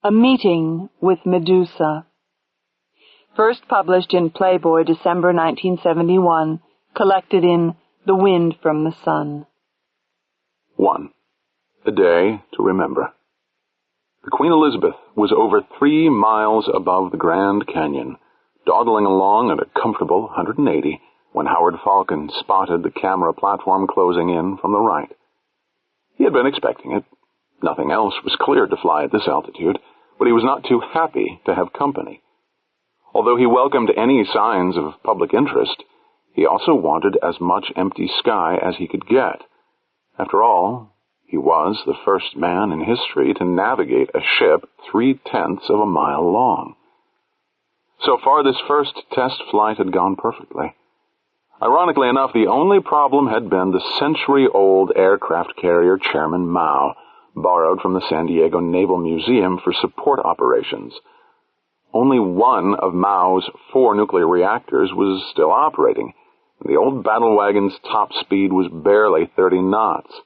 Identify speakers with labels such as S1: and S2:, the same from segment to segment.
S1: A Meeting with Medusa. First published in Playboy, December 1971, collected in The Wind from the Sun.
S2: 1. A Day to Remember. The Queen Elizabeth was over 3 miles above the Grand Canyon, dawdling along at a comfortable 180 when Howard Falcon spotted the camera platform closing in from the right. He had been expecting it. Nothing else was cleared to fly at this altitude, but he was not too happy to have company. Although he welcomed any signs of public interest, he also wanted as much empty sky as he could get. After all, he was the first man in history to navigate a ship 3/10 of a mile long. So far, this first test flight had gone perfectly. Ironically enough, the only problem had been the century-old aircraft carrier Chairman Mao, borrowed from the San Diego Naval Museum for support operations. Only one of Mao's 4 nuclear reactors was still operating, and the old battle wagon's top speed was barely 30 knots.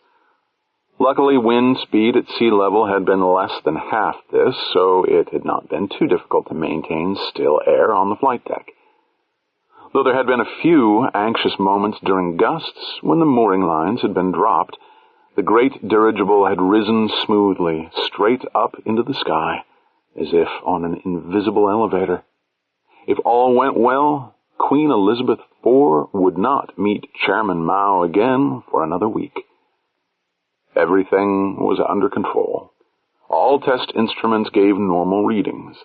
S2: Luckily, wind speed at sea level had been less than half this, so it had not been too difficult to maintain still air on the flight deck. Though there had been a few anxious moments during gusts when the mooring lines had been dropped, the great dirigible had risen smoothly, straight up into the sky, as if on an invisible elevator. If all went well, Queen Elizabeth IV would not meet Chairman Mao again for another week. Everything was under control. All test instruments gave normal readings.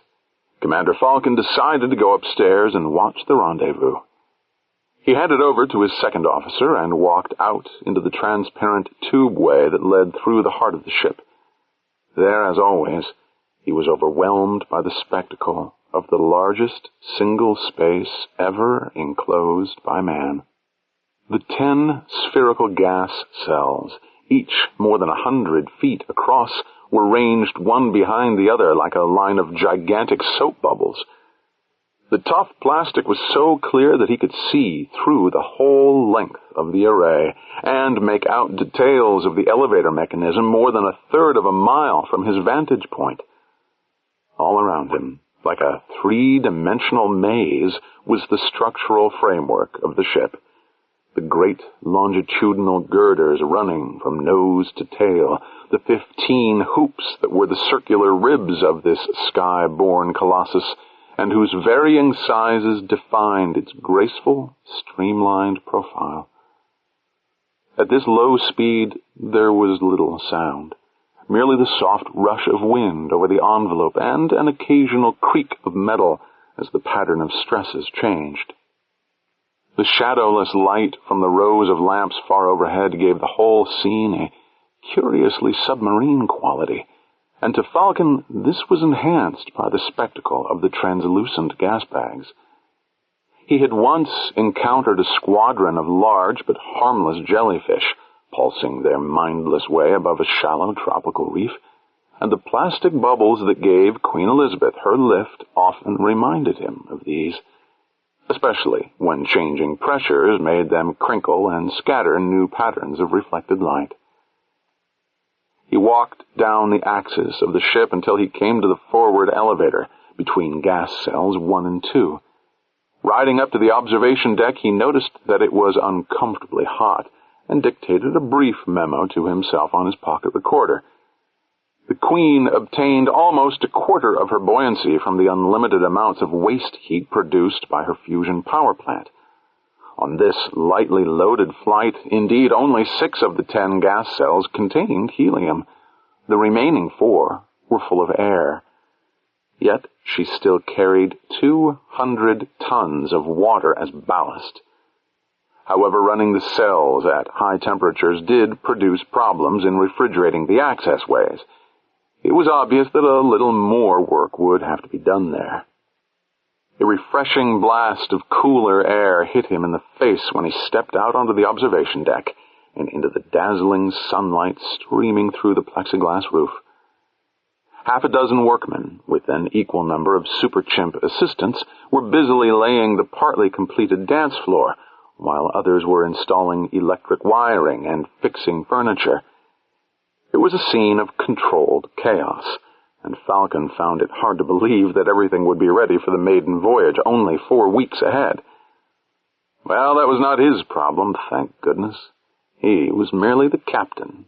S2: Commander Falcon decided to go upstairs and watch the rendezvous. He handed over to his second officer and walked out into the transparent tubeway that led through the heart of the ship. There, as always, he was overwhelmed by the spectacle of the largest single space ever enclosed by man. The 10 spherical gas cells, each more than 100 feet across, were ranged one behind the other like a line of gigantic soap bubbles. The tough plastic was so clear that he could see through the whole length of the array and make out details of the elevator mechanism more than 1/3 of a mile from his vantage point. All around him, like a 3-dimensional maze, was the structural framework of the ship. The great longitudinal girders running from nose to tail, the 15 hoops that were the circular ribs of this sky-born colossus, and whose varying sizes defined its graceful, streamlined profile. At this low speed, there was little sound, merely the soft rush of wind over the envelope and an occasional creak of metal as the pattern of stresses changed. The shadowless light from the rows of lamps far overhead gave the whole scene a curiously submarine quality, and to Falcon this was enhanced by the spectacle of the translucent gas bags. He had once encountered a squadron of large but harmless jellyfish, pulsing their mindless way above a shallow tropical reef, and the plastic bubbles that gave Queen Elizabeth her lift often reminded him of these, especially when changing pressures made them crinkle and scatter new patterns of reflected light. He walked down the axis of the ship until he came to the forward elevator between gas cells 1 and 2. Riding up to the observation deck, he noticed that it was uncomfortably hot and dictated a brief memo to himself on his pocket recorder. The Queen obtained almost 1/4 of her buoyancy from the unlimited amounts of waste heat produced by her fusion power plant. On this lightly loaded flight, indeed, only 6 of the 10 gas cells contained helium. The remaining 4 were full of air. Yet she still carried 200 tons of water as ballast. However, running the cells at high temperatures did produce problems in refrigerating the access ways. It was obvious that a little more work would have to be done there. A refreshing blast of cooler air hit him in the face when he stepped out onto the observation deck and into the dazzling sunlight streaming through the plexiglass roof. 6 workmen, with an equal number of super chimp assistants, were busily laying the partly completed dance floor, while others were installing electric wiring and fixing furniture. It was a scene of controlled chaos, and Falcon found it hard to believe that everything would be ready for the maiden voyage only 4 weeks ahead. Well, that was not his problem, thank goodness. He was merely the captain,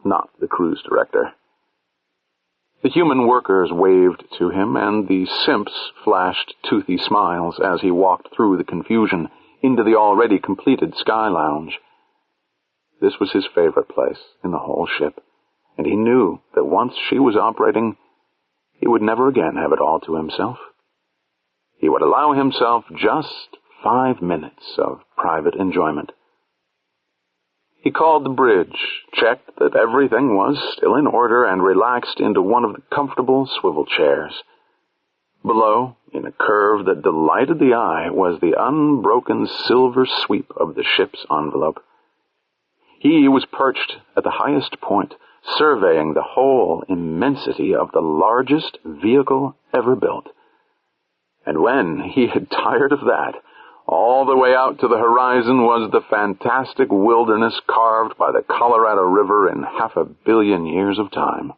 S2: not the cruise director. The human workers waved to him, and the simps flashed toothy smiles as he walked through the confusion into the already completed Sky Lounge. This was his favorite place in the whole ship, and he knew that once she was operating, he would never again have it all to himself. He would allow himself just 5 minutes of private enjoyment. He called the bridge, checked that everything was still in order, and relaxed into one of the comfortable swivel chairs. Below, in a curve that delighted the eye, was the unbroken silver sweep of the ship's envelope. He was perched at the highest point, surveying the whole immensity of the largest vehicle ever built. And when he had tired of that, all the way out to the horizon was the fantastic wilderness carved by the Colorado River in 500 million years of time.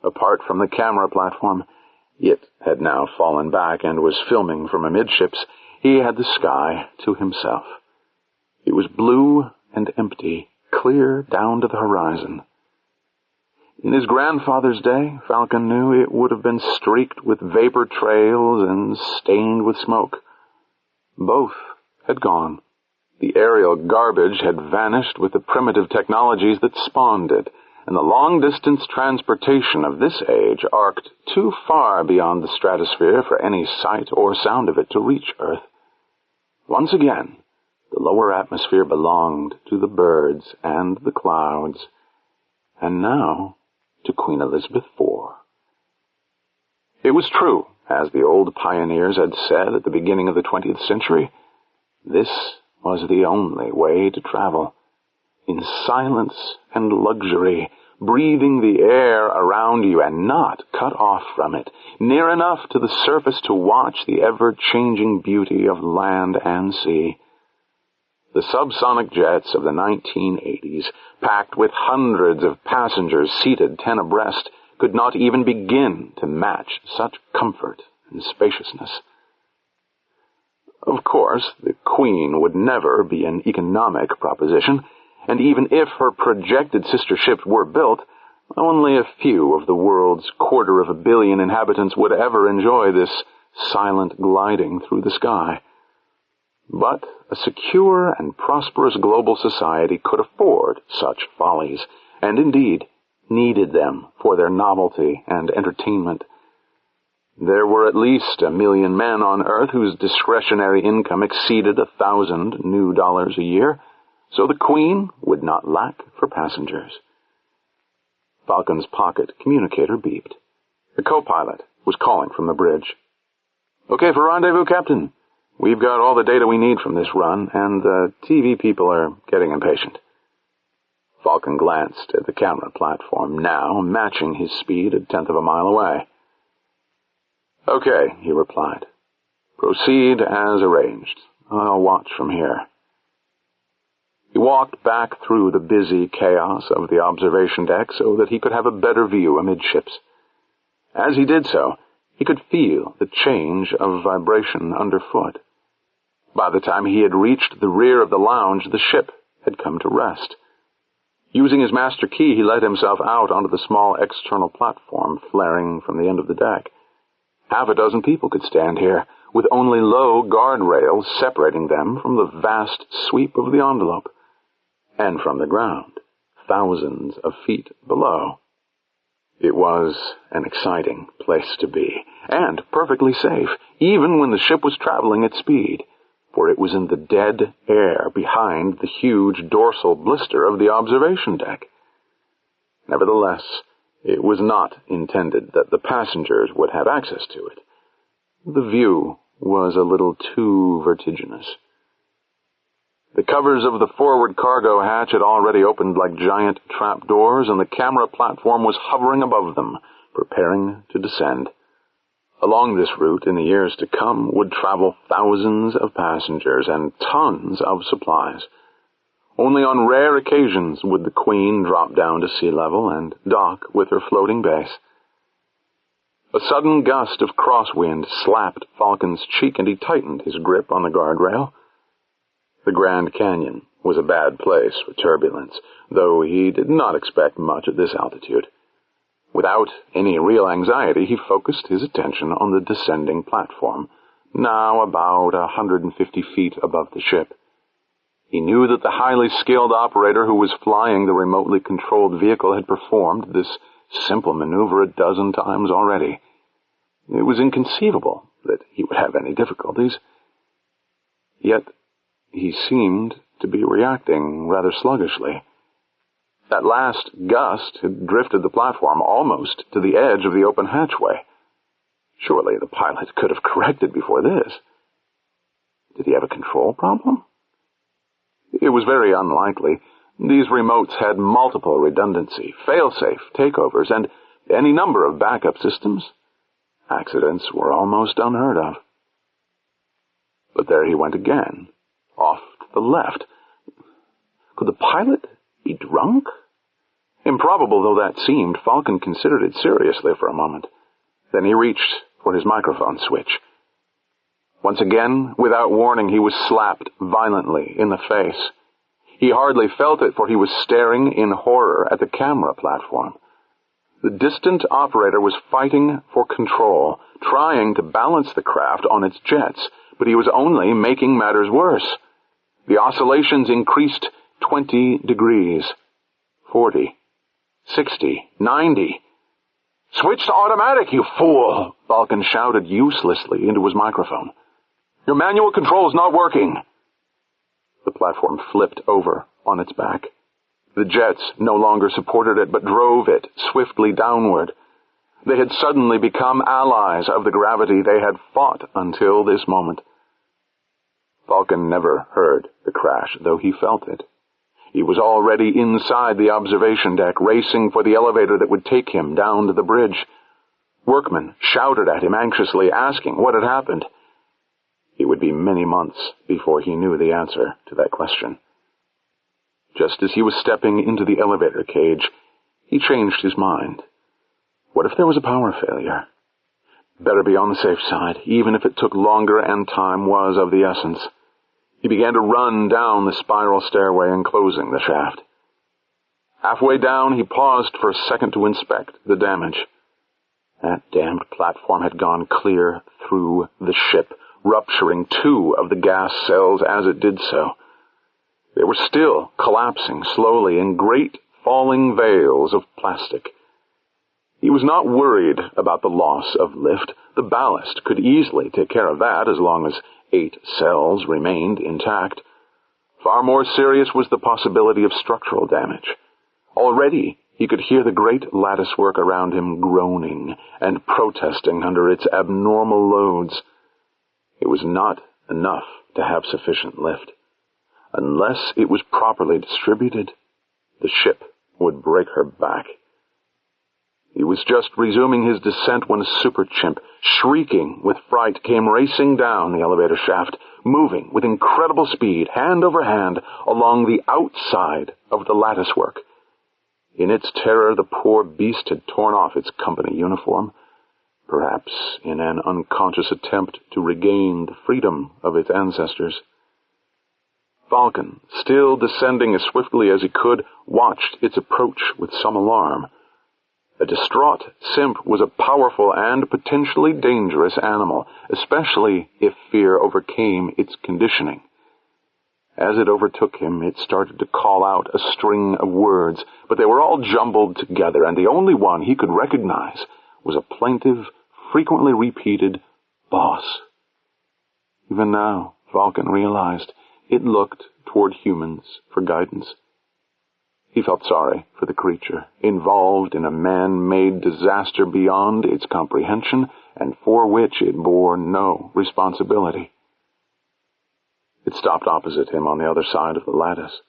S2: Apart from the camera platform, it had now fallen back and was filming from amidships. He had the sky to himself. It was blue and empty, clear down to the horizon. In his grandfather's day, Falcon knew it would have been streaked with vapor trails and stained with smoke. Both had gone. The aerial garbage had vanished with the primitive technologies that spawned it, and the long-distance transportation of this age arced too far beyond the stratosphere for any sight or sound of it to reach Earth. Once again, the lower atmosphere belonged to the birds and the clouds, and now to Queen Elizabeth IV. It was true, as the old pioneers had said at the beginning of the 20th century, this was the only way to travel. In silence and luxury, breathing the air around you and not cut off from it, near enough to the surface to watch the ever-changing beauty of land and sea. The subsonic jets of the 1980s, packed with hundreds of passengers seated 10 abreast, could not even begin to match such comfort and spaciousness. Of course, the Queen would never be an economic proposition, and even if her projected sister ships were built, only a few of the world's 250 million inhabitants would ever enjoy this silent gliding through the sky. But a secure and prosperous global society could afford such follies, and indeed needed them for their novelty and entertainment. There were at least 1 million men on Earth whose discretionary income exceeded $1,000 new dollars a year, so the Queen would not lack for passengers. Falcon's pocket communicator beeped. The co-pilot was calling from the bridge. "Okay for rendezvous, Captain. We've got all the data we need from this run, and the TV people are getting impatient." Falcon glanced at the camera platform, now matching his speed 1/10 of a mile away. "Okay," he replied. "Proceed as arranged. I'll watch from here." He walked back through the busy chaos of the observation deck so that he could have a better view amidships. As he did so, he could feel the change of vibration underfoot. By the time he had reached the rear of the lounge, the ship had come to rest. Using his master key, he let himself out onto the small external platform flaring from the end of the deck. 6 people could stand here, with only low guardrails separating them from the vast sweep of the envelope, and from the ground, thousands of feet below. It was an exciting place to be, and perfectly safe, even when the ship was traveling at speed, for it was in the dead air behind the huge dorsal blister of the observation deck. Nevertheless, it was not intended that the passengers would have access to it. The view was a little too vertiginous. The covers of the forward cargo hatch had already opened like giant trapdoors, and the camera platform was hovering above them, preparing to descend. Along this route, in the years to come, would travel thousands of passengers and tons of supplies. Only on rare occasions would the Queen drop down to sea level and dock with her floating base. A sudden gust of crosswind slapped Falcon's cheek, and he tightened his grip on the guardrail. The Grand Canyon was a bad place for turbulence, though he did not expect much at this altitude. Without any real anxiety, he focused his attention on the descending platform, now about 150 feet above the ship. He knew that the highly skilled operator who was flying the remotely controlled vehicle had performed this simple maneuver a dozen times already. It was inconceivable that he would have any difficulties. Yet he seemed to be reacting rather sluggishly. That last gust had drifted the platform almost to the edge of the open hatchway. Surely the pilot could have corrected before this. Did he have a control problem? It was very unlikely. These remotes had multiple redundancy, fail-safe takeovers, and any number of backup systems. Accidents were almost unheard of. But there he went again, off to the left. Could the pilot be drunk? Improbable though that seemed, Falcon considered it seriously for a moment. Then he reached for his microphone switch. Once again, without warning, he was slapped violently in the face. He hardly felt it, for he was staring in horror at the camera platform. The distant operator was fighting for control, trying to balance the craft on its jets, but he was only making matters worse. The oscillations increased 20 degrees, 40, 60, 90. "Switch to automatic, you fool!" Falcon shouted uselessly into his microphone. "Your manual control is not working." The platform flipped over on its back. The jets no longer supported it, but drove it swiftly downward. They had suddenly become allies of the gravity they had fought until this moment. Falcon never heard the crash, though he felt it. He was already inside the observation deck, racing for the elevator that would take him down to the bridge. Workmen shouted at him anxiously, asking what had happened. It would be many months before he knew the answer to that question. Just as he was stepping into the elevator cage, he changed his mind. What if there was a power failure? Better be on the safe side, even if it took longer and time was of the essence. He began to run down the spiral stairway, enclosing the shaft. Halfway down, he paused for a second to inspect the damage. That damned platform had gone clear through the ship, rupturing 2 of the gas cells as it did so. They were still collapsing slowly in great falling veils of plastic. He was not worried about the loss of lift. The ballast could easily take care of that as long as 8 cells remained intact. Far more serious was the possibility of structural damage. Already he could hear the great latticework around him groaning and protesting under its abnormal loads. It was not enough to have sufficient lift. Unless it was properly distributed, the ship would break her back. He was just resuming his descent when a super chimp, shrieking with fright, came racing down the elevator shaft, moving with incredible speed, hand over hand, along the outside of the latticework. In its terror, the poor beast had torn off its company uniform, perhaps in an unconscious attempt to regain the freedom of its ancestors. Falcon, still descending as swiftly as he could, watched its approach with some alarm. A distraught simp was a powerful and potentially dangerous animal, especially if fear overcame its conditioning. As it overtook him, it started to call out a string of words, but they were all jumbled together, and the only one he could recognize was a plaintive, frequently repeated boss. Even now, Falcon realized it looked toward humans for guidance. He felt sorry for the creature, involved in a man-made disaster beyond its comprehension, and for which it bore no responsibility. It stopped opposite him on the other side of the lattice.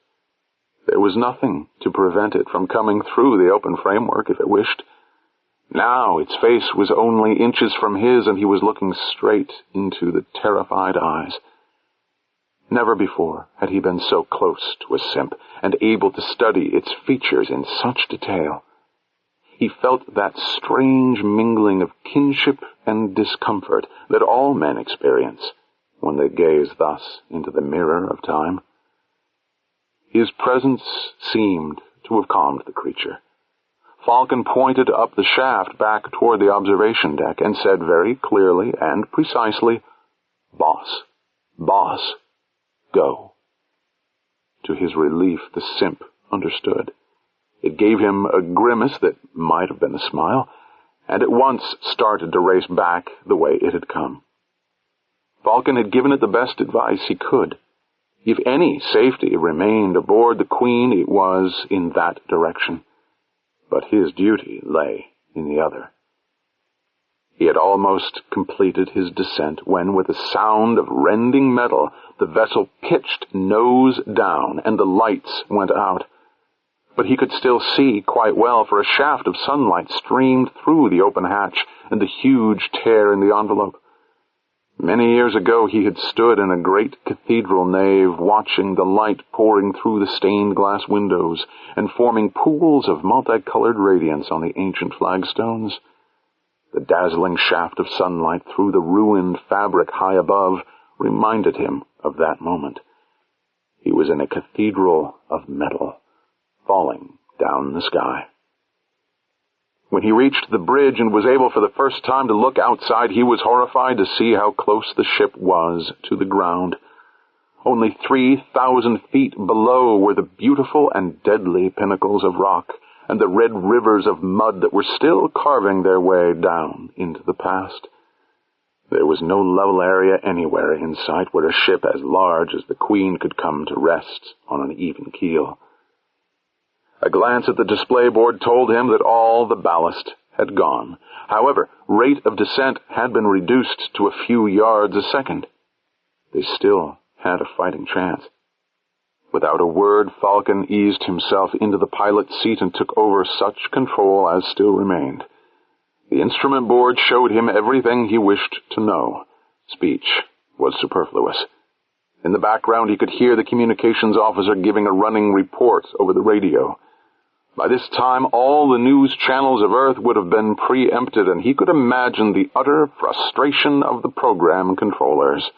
S2: There was nothing to prevent it from coming through the open framework if it wished. Now its face was only inches from his, and he was looking straight into the terrified eyes. Never before had he been so close to a simp and able to study its features in such detail. he felt that strange mingling of kinship and discomfort that all men experience when they gaze thus into the mirror of time. His presence seemed to have calmed the creature. Falcon pointed up the shaft back toward the observation deck and said very clearly and precisely, "Boss, boss, go." To his relief, the simp understood. It gave him a grimace that might have been a smile, and at once started to race back the way it had come. Falcon had given it the best advice he could. If any safety remained aboard the Queen, it was in that direction. But his duty lay in the other. He had almost completed his descent when, with a sound of rending metal, the vessel pitched nose down and the lights went out. But he could still see quite well, for a shaft of sunlight streamed through the open hatch and the huge tear in the envelope. Many years ago he had stood in a great cathedral nave watching the light pouring through the stained glass windows and forming pools of multicolored radiance on the ancient flagstones. The dazzling shaft of sunlight through the ruined fabric high above reminded him of that moment. He was in a cathedral of metal, falling down the sky. When he reached the bridge and was able for the first time to look outside, he was horrified to see how close the ship was to the ground. Only 3,000 feet below were the beautiful and deadly pinnacles of rock and the red rivers of mud that were still carving their way down into the past. There was no level area anywhere in sight where a ship as large as the Queen could come to rest on an even keel. A glance at the display board told him that all the ballast had gone. However, rate of descent had been reduced to a few yards a second. They still had a fighting chance. Without a word, Falcon eased himself into the pilot's seat and took over such control as still remained. The instrument board showed him everything he wished to know. Speech was superfluous. In the background, he could hear the communications officer giving a running report over the radio. By this time, all the news channels of Earth would have been preempted, and he could imagine the utter frustration of the program controllers.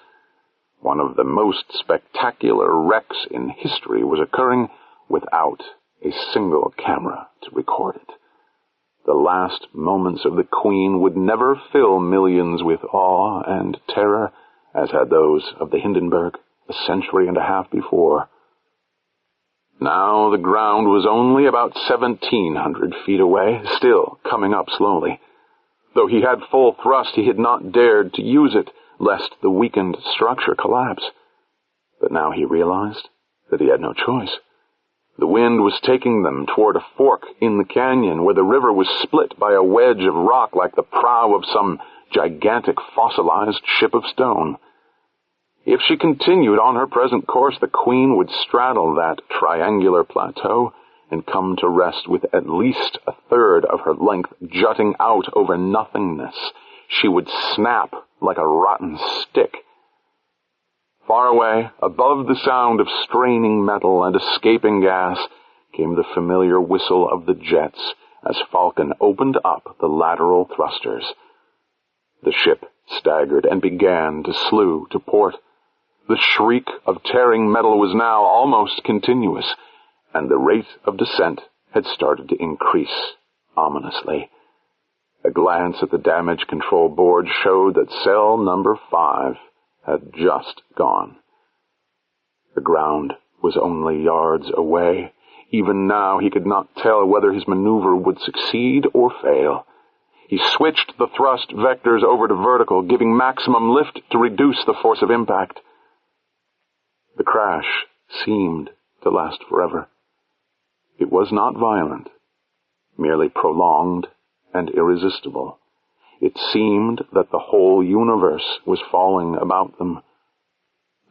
S2: One of the most spectacular wrecks in history was occurring without a single camera to record it. The last moments of the Queen would never fill millions with awe and terror, as had those of the Hindenburg a century and a half before. Now the ground was only about 1,700 feet away, still coming up slowly. Though he had full thrust, he had not dared to use it, lest the weakened structure collapse. But now he realized that he had no choice. The wind was taking them toward a fork in the canyon, where the river was split by a wedge of rock like the prow of some gigantic fossilized ship of stone. If she continued on her present course, the Queen would straddle that triangular plateau and come to rest with at least a third of her length jutting out over nothingness. She would snap like a rotten stick. Far away, above the sound of straining metal and escaping gas, came the familiar whistle of the jets as Falcon opened up the lateral thrusters. The ship staggered and began to slew to port. The shriek of tearing metal was now almost continuous, and the rate of descent had started to increase ominously. A glance at the damage control board showed that cell number 5 had just gone. The ground was only yards away. Even now he could not tell whether his maneuver would succeed or fail. He switched the thrust vectors over to vertical, giving maximum lift to reduce the force of impact. The crash seemed to last forever. It was not violent, merely prolonged and irresistible. It seemed that the whole universe was falling about them.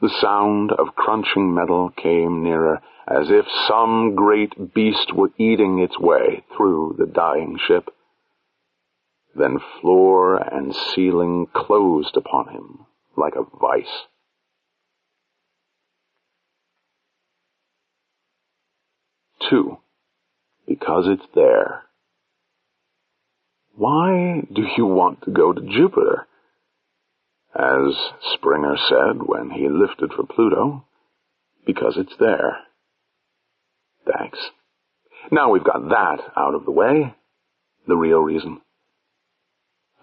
S2: The sound of crunching metal came nearer, as if some great beast were eating its way through the dying ship. Then floor and ceiling closed upon him like a vice. 2. Because it's there. Why do you want to go to Jupiter? As Springer said when he lifted for Pluto, because it's there. Thanks. Now we've got that out of the way, the real reason.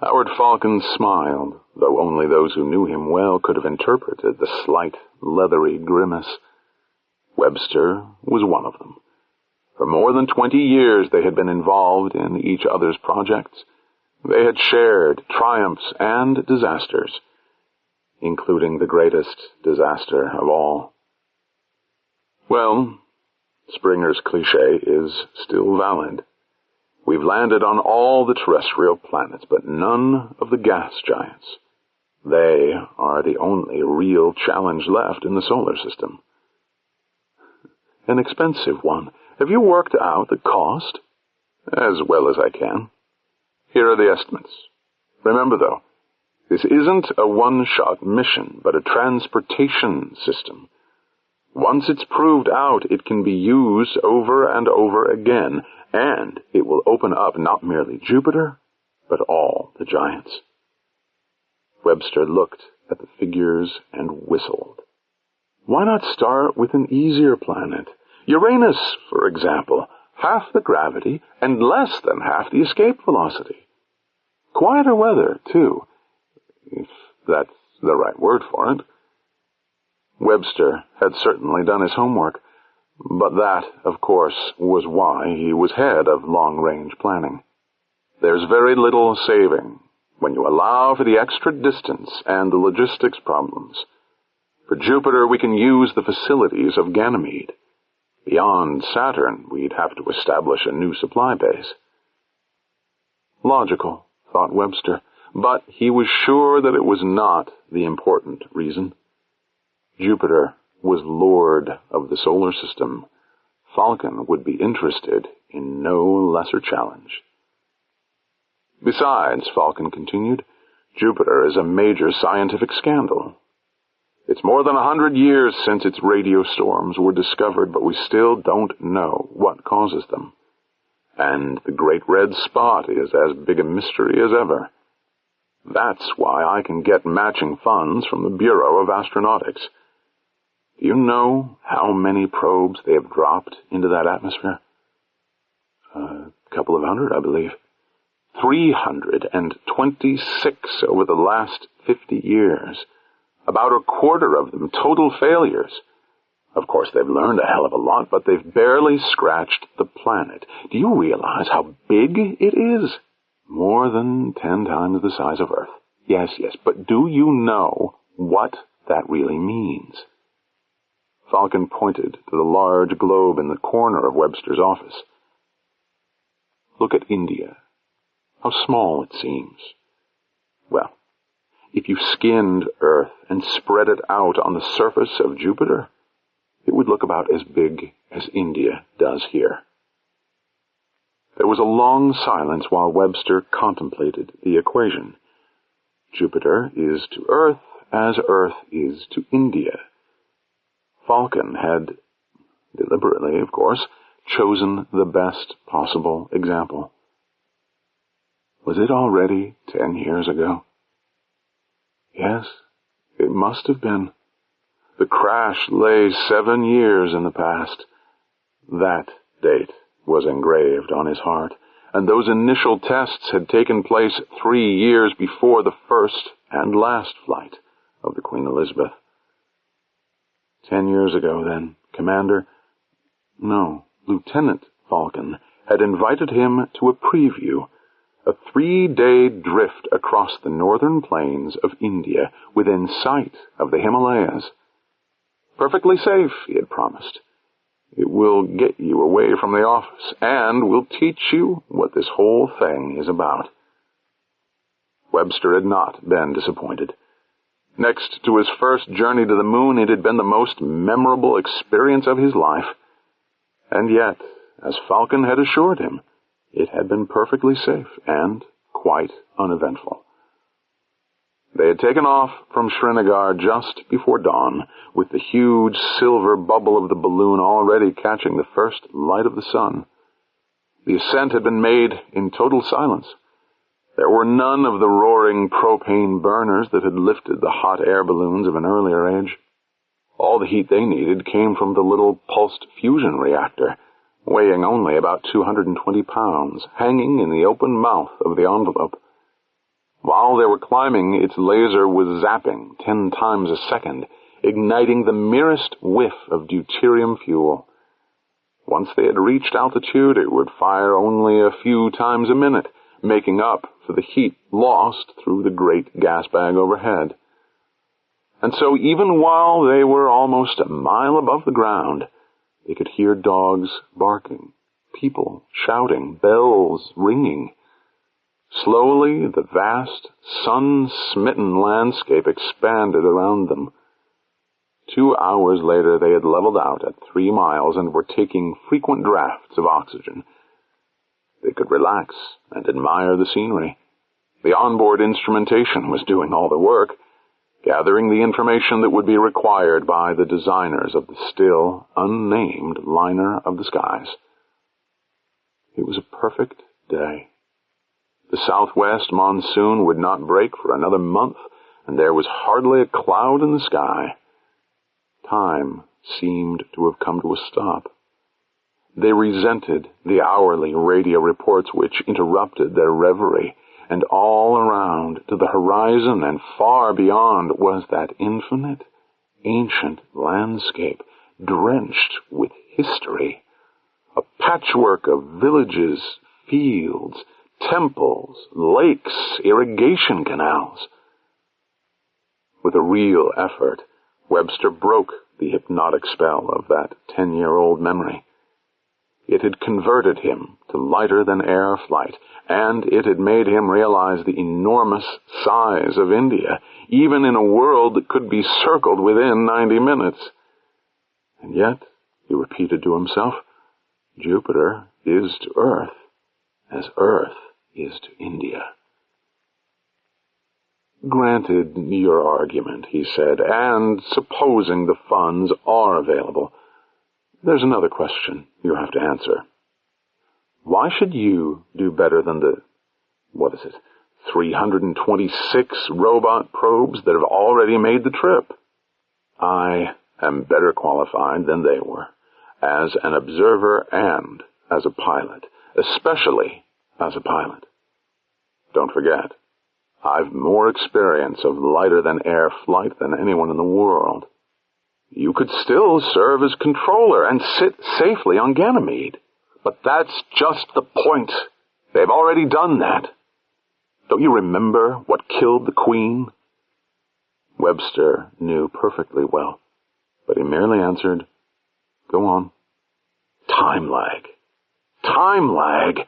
S2: Howard Falcon smiled, though only those who knew him well could have interpreted the slight, leathery grimace. Webster was one of them. For more than 20 years they had been involved in each other's projects. They had shared triumphs and disasters, including the greatest disaster of all. Well, Springer's cliché is still valid. We've landed on all the terrestrial planets, but none of the gas giants. They are the only real challenge left in the solar system. An expensive one. Have you worked out the cost? As well as I can. Here are the estimates. Remember, though, this isn't a one-shot mission, but a transportation system. Once it's proved out, it can be used over and over again, and it will open up not merely Jupiter, but all the giants. Webster looked at the figures and whistled. Why not start with an easier planet? Uranus, for example, half the gravity and less than half the escape velocity. Quieter weather, too, if that's the right word for it. Webster had certainly done his homework, but that, of course, was why he was head of long-range planning. There's very little saving when you allow for the extra distance and the logistics problems. For Jupiter, we can use the facilities of Ganymede. Beyond Saturn, we'd have to establish a new supply base. Logical, thought Webster, but he was sure that it was not the important reason. Jupiter was lord of the solar system. Falcon would be interested in no lesser challenge. Besides, Falcon continued, Jupiter is a major scientific scandal. It's more than 100 years since its radio storms were discovered, but we still don't know what causes them. And the Great Red Spot is as big a mystery as ever. That's why I can get matching funds from the Bureau of Astronautics. Do you know how many probes they have dropped into that atmosphere? A couple of hundred, I believe. 326 over the last 50 years. About a quarter of them total failures. Of course, they've learned a hell of a lot, but they've barely scratched the planet. Do you realize how big it is? More than 10 times the size of Earth. Yes, but do you know what that really means? Falcon pointed to the large globe in the corner of Webster's office. Look at India. How small it seems. Well, if you skinned Earth and spread it out on the surface of Jupiter, it would look about as big as India does here. There was a long silence while Webster contemplated the equation. Jupiter is to Earth as Earth is to India. Falcon had, deliberately of course, chosen the best possible example. Was it already 10 years ago? Yes, it must have been. The crash lay 7 years in the past. That date was engraved on his heart, and those initial tests had taken place 3 years before the first and last flight of the Queen Elizabeth. 10 years ago, then, Lieutenant Falcon had invited him to a preview, a 3-day drift across the northern plains of India within sight of the Himalayas. Perfectly safe, he had promised. It will get you away from the office, and will teach you what this whole thing is about. Webster had not been disappointed. Next to his first journey to the moon, it had been the most memorable experience of his life. And yet, as Falcon had assured him, it had been perfectly safe and quite uneventful. They had taken off from Srinagar just before dawn, with the huge silver bubble of the balloon already catching the first light of the sun. The ascent had been made in total silence. There were none of the roaring propane burners that had lifted the hot air balloons of an earlier age. All the heat they needed came from the little pulsed fusion reactor, weighing only about 220 pounds, hanging in the open mouth of the envelope. While they were climbing, its laser was zapping 10 times a second, igniting the merest whiff of deuterium fuel. Once they had reached altitude, it would fire only a few times a minute, making up for the heat lost through the great gas bag overhead. And so even while they were almost a mile above the ground, they could hear dogs barking, people shouting, bells ringing. Slowly, the vast, sun-smitten landscape expanded around them. 2 hours later, they had leveled out at 3 miles and were taking frequent draughts of oxygen. They could relax and admire the scenery. The onboard instrumentation was doing all the work, gathering the information that would be required by the designers of the still unnamed liner of the skies. It was a perfect day. The southwest monsoon would not break for another month, and there was hardly a cloud in the sky. Time seemed to have come to a stop. They resented the hourly radio reports which interrupted their reverie, and all around, to the horizon and far beyond, was that infinite, ancient landscape, drenched with history, a patchwork of villages, fields, temples, lakes, irrigation canals. With a real effort, Webster broke the hypnotic spell of that 10-year-old memory. It had converted him to lighter-than-air flight, and it had made him realize the enormous size of India, even in a world that could be circled within 90 minutes. And yet, he repeated to himself, Jupiter is to Earth as Earth is to India. Granted your argument, he said, and supposing the funds are available, there's another question you have to answer. Why should you do better than the, 326 robot probes that have already made the trip? I am better qualified than they were, as an observer and as a pilot, especially as a pilot. Don't forget, I've more experience of lighter-than-air flight than anyone in the world. You could still serve as controller and sit safely on Ganymede. But that's just the point. They've already done that. Don't you remember what killed the Queen? Webster knew perfectly well, but he merely answered, Go on. Time lag. Time lag.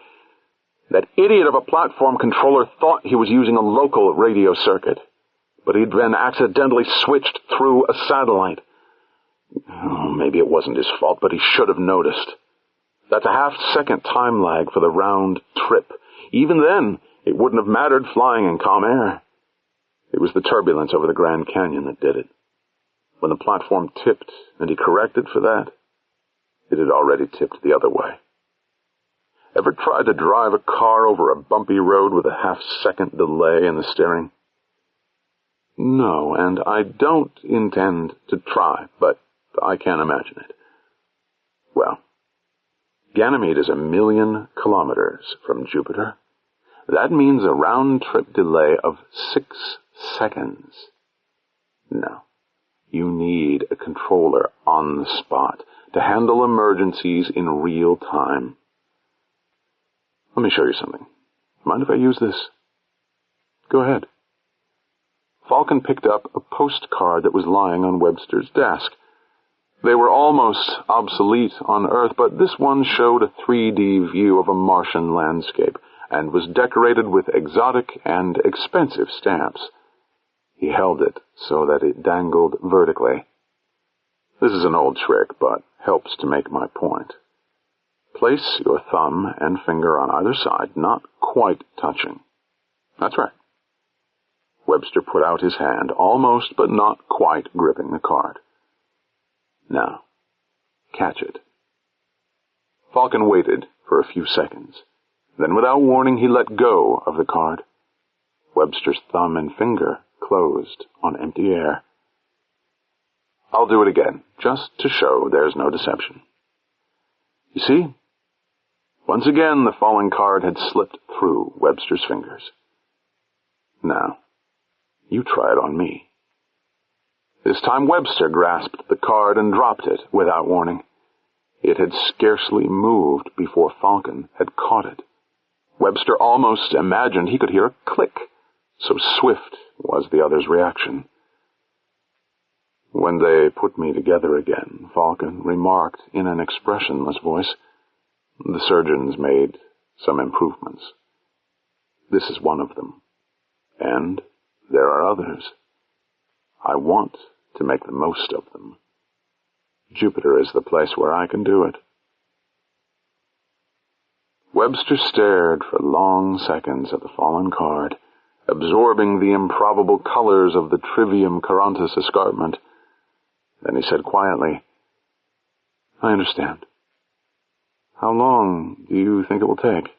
S2: That idiot of a platform controller thought he was using a local radio circuit, but he'd been accidentally switched through a satellite. Maybe it wasn't his fault, but he should have noticed. That's a half-second time lag for the round trip. Even then, it wouldn't have mattered flying in calm air. It was the turbulence over the Grand Canyon that did it. When the platform tipped and he corrected for that, it had already tipped the other way. Ever tried to drive a car over a bumpy road with a half-second delay in the steering? No, and I don't intend to try, but I can't imagine it. Well, Ganymede is 1,000,000 kilometers from Jupiter. That means a round-trip delay of 6 seconds. No, you need a controller on the spot to handle emergencies in real time. Let me show you something. Mind if I use this? Go ahead. Falcon picked up a postcard that was lying on Webster's desk. They were almost obsolete on Earth, but this one showed a 3D view of a Martian landscape and was decorated with exotic and expensive stamps. He held it so that it dangled vertically. This is an old trick, but helps to make my point. Place your thumb and finger on either side, not quite touching. That's right. Webster put out his hand, almost but not quite gripping the card. Now, catch it. Falcon waited for a few seconds. Then, without warning, he let go of the card. Webster's thumb and finger closed on empty air. I'll do it again, just to show there's no deception. You see? Once again, the falling card had slipped through Webster's fingers. Now, you try it on me. This time Webster grasped the card and dropped it without warning. It had scarcely moved before Falcon had caught it. Webster almost imagined he could hear a click, so swift was the other's reaction. When they put me together again, Falcon remarked in an expressionless voice, the surgeons made some improvements. This is one of them. And there are others. I want to make the most of them. Jupiter is the place where I can do it. Webster stared for long seconds at the fallen card, absorbing the improbable colors of the Trivium Charontis escarpment. Then he said quietly, I understand. How long do you think it will take?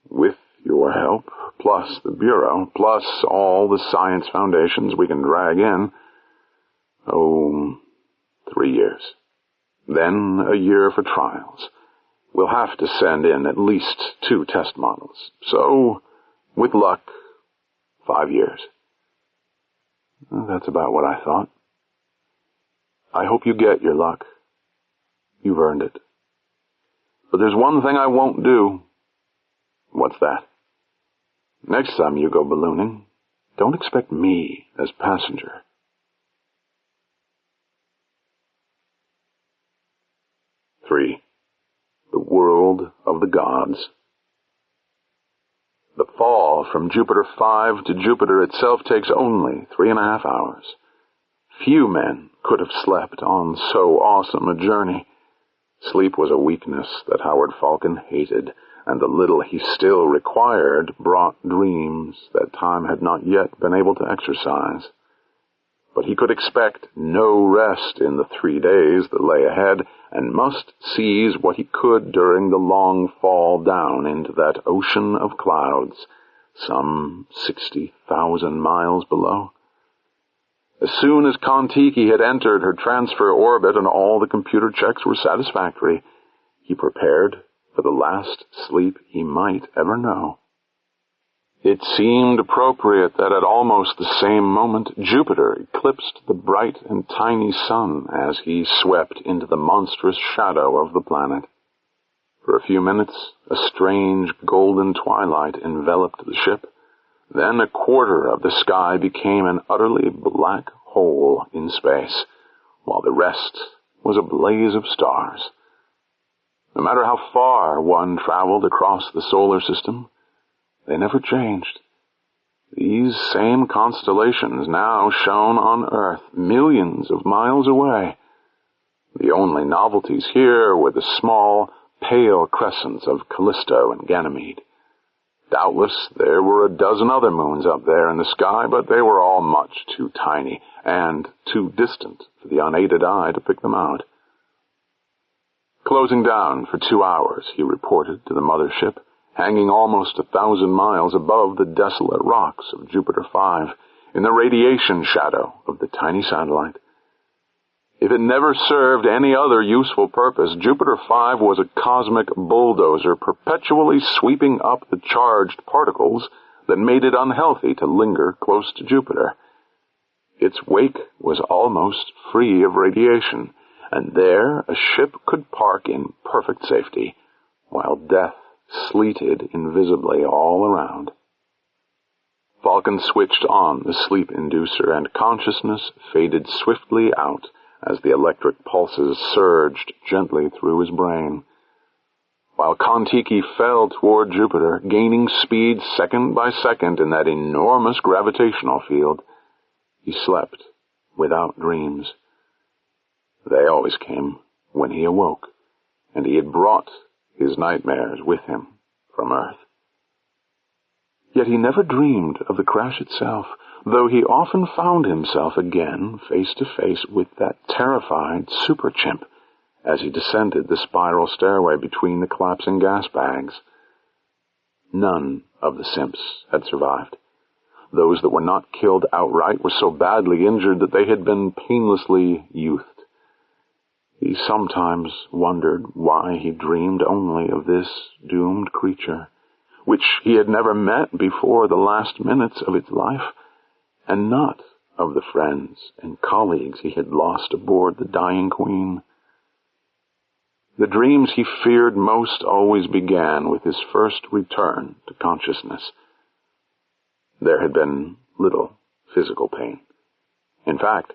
S2: With your help, plus the Bureau, plus all the science foundations we can drag in, 3 years. Then a year for trials. We'll have to send in at least 2 test models. So, with luck, 5 years. Well, that's about what I thought. I hope you get your luck. You've earned it. But there's one thing I won't do. What's that? Next time you go ballooning, don't expect me as passenger. Three. The World of the Gods. The fall from Jupiter 5 to Jupiter itself takes only 3.5 hours. Few men could have slept on so awesome a journey. Sleep was a weakness that Howard Falcon hated, and the little he still required brought dreams that time had not yet been able to exercise. But he could expect no rest in the 3 days that lay ahead, and must seize what he could during the long fall down into that ocean of clouds, some 60,000 miles below. As soon as Kon-Tiki had entered her transfer orbit and all the computer checks were satisfactory, he prepared for the last sleep he might ever know. It seemed appropriate that at almost the same moment Jupiter eclipsed the bright and tiny sun as he swept into the monstrous shadow of the planet. For a few minutes, a strange golden twilight enveloped the ship. Then a quarter of the sky became an utterly black hole in space, while the rest was a blaze of stars. No matter how far one traveled across the solar system, they never changed. These same constellations now shone on Earth, millions of miles away. The only novelties here were the small, pale crescents of Callisto and Ganymede. Doubtless there were a dozen other moons up there in the sky, but they were all much too tiny and too distant for the unaided eye to pick them out. Closing down for 2 hours, he reported to the mothership, hanging almost 1,000 miles above the desolate rocks of Jupiter 5, in the radiation shadow of the tiny satellite. If it never served any other useful purpose, Jupiter 5 was a cosmic bulldozer perpetually sweeping up the charged particles that made it unhealthy to linger close to Jupiter. Its wake was almost free of radiation, and there a ship could park in perfect safety, while death sleeted invisibly all around. Falcon switched on the sleep inducer, and consciousness faded swiftly out as the electric pulses surged gently through his brain. While Kon-Tiki fell toward Jupiter, gaining speed second by second in that enormous gravitational field, he slept without dreams. They always came when he awoke, and he had brought his nightmares with him from Earth. Yet he never dreamed of the crash itself, though he often found himself again face to face with that terrified super chimp as he descended the spiral stairway between the collapsing gas bags. None of the simps had survived. those that were not killed outright were so badly injured that they had been painlessly youthed. He sometimes wondered why he dreamed only of this doomed creature, which he had never met before the last minutes of its life, and not of the friends and colleagues he had lost aboard the dying Queen. The dreams he feared most always began with his first return to consciousness. There had been little physical pain. In fact,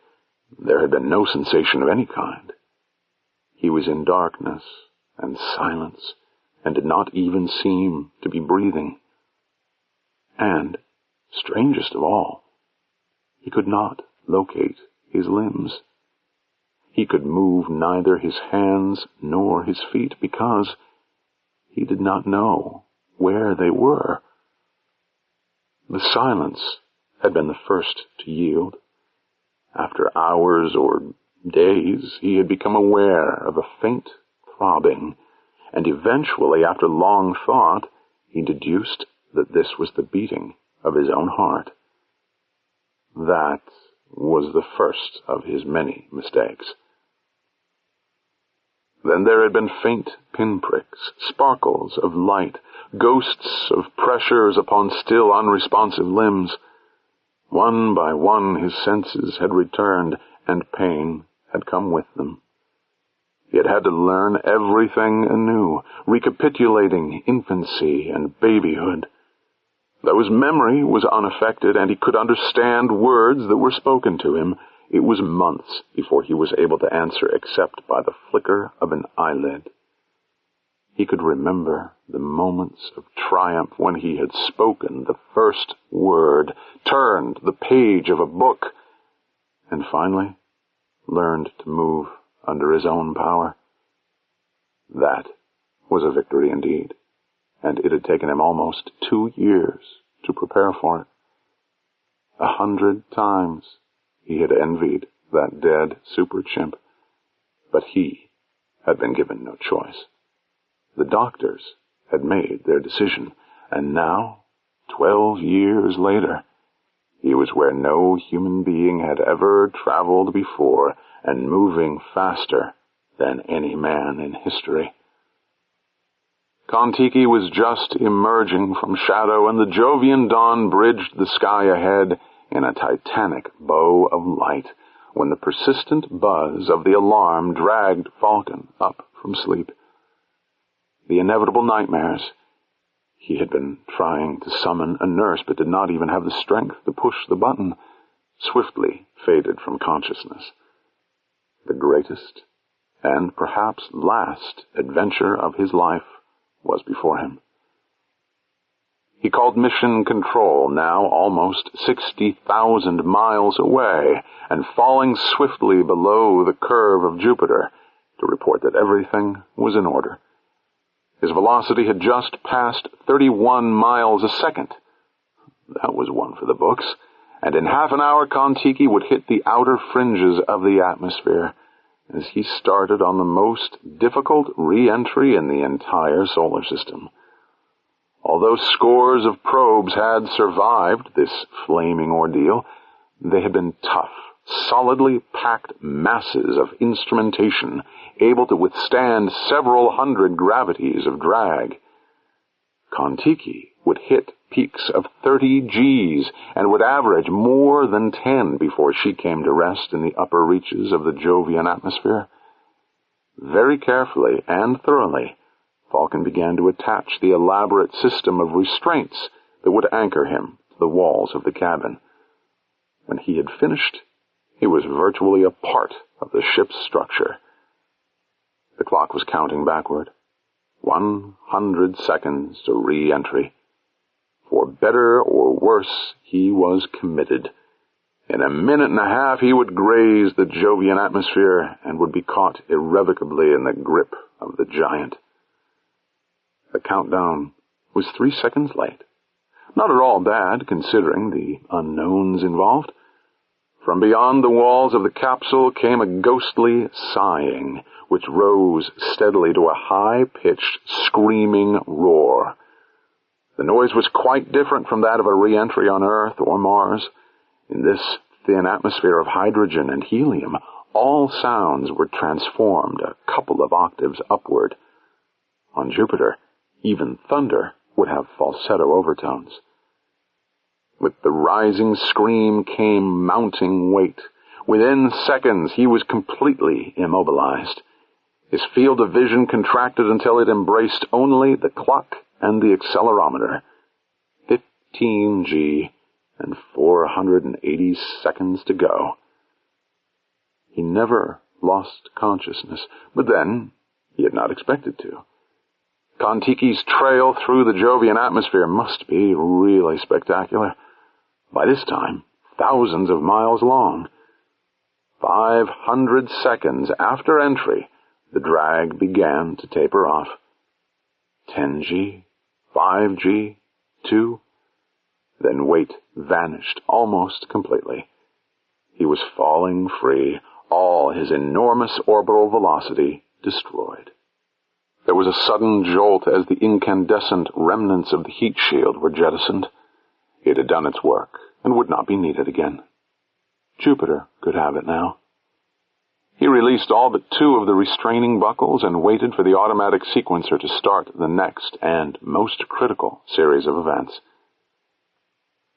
S2: there had been no sensation of any kind. He was in darkness and silence, and did not even seem to be breathing. And, strangest of all, he could not locate his limbs. He could move neither his hands nor his feet because he did not know where they were. The silence had been the first to yield. After hours or days, he had become aware of a faint throbbing, and eventually, after long thought, he deduced that this was the beating of his own heart. That was the first of his many mistakes. Then there had been faint pinpricks, sparkles of light, ghosts of pressures upon still unresponsive limbs. One by one his senses had returned, and pain had come with them. He had had to learn everything anew, recapitulating infancy and babyhood. Though his memory was unaffected and he could understand words that were spoken to him, it was months before he was able to answer except by the flicker of an eyelid. He could remember the moments of triumph when he had spoken the first word, turned the page of a book, and finally learned to move under his own power. That was a victory indeed, and it had taken him almost 2 years to prepare for it. 100 times he had envied that dead super chimp, but he had been given no choice. The doctors had made their decision, and now, 12 years later, he was where no human being had ever traveled before, and moving faster than any man in history. Kon-Tiki was just emerging from shadow, and the Jovian dawn bridged the sky ahead in a titanic bow of light when the persistent buzz of the alarm dragged Falcon up from sleep. The inevitable nightmares. He had been trying to summon a nurse, but did not even have the strength to push the button. Swiftly faded from consciousness. The greatest, and perhaps last, adventure of his life was before him. He called Mission Control, now almost 60,000 miles away, and falling swiftly below the curve of Jupiter, to report that everything was in order. His velocity had just passed 31 miles a second. That was one for the books, and in half an hour Kon-Tiki would hit the outer fringes of the atmosphere as he started on the most difficult re-entry in the entire solar system. Although scores of probes had survived this flaming ordeal, they had been tough, solidly packed masses of instrumentation, able to withstand several hundred gravities of drag. Kon-Tiki would hit peaks of 30 Gs and would average more than 10 before she came to rest in the upper reaches of the Jovian atmosphere. Very carefully and thoroughly, Falcon began to attach the elaborate system of restraints that would anchor him to the walls of the cabin. When he had finished, he was virtually a part of the ship's structure. The clock was counting backward. 100 seconds to re-entry. For better or worse, he was committed. In a minute and a half, he would graze the Jovian atmosphere and would be caught irrevocably in the grip of the giant. The countdown was 3 seconds late. Not at all bad, considering the unknowns involved. From beyond the walls of the capsule came a ghostly sighing, which rose steadily to a high-pitched, screaming roar. The noise was quite different from that of a re-entry on Earth or Mars. In this thin atmosphere of hydrogen and helium, all sounds were transformed a couple of octaves upward. On Jupiter, even thunder would have falsetto overtones. With the rising scream came mounting weight. Within seconds, he was completely immobilized. His field of vision contracted until it embraced only the clock and the accelerometer. 15G and 480 seconds to go. He never lost consciousness, but then he had not expected to. Kon-Tiki's trail through the Jovian atmosphere must be really spectacular. By this time, thousands of miles long. 500 seconds after entry, the drag began to taper off. 10G, 5G, 2. Then weight vanished almost completely. He was falling free, all his enormous orbital velocity destroyed. There was a sudden jolt as the incandescent remnants of the heat shield were jettisoned. It had done its work and would not be needed again. Jupiter could have it now. He released all but 2 of the restraining buckles and waited for the automatic sequencer to start the next and most critical series of events.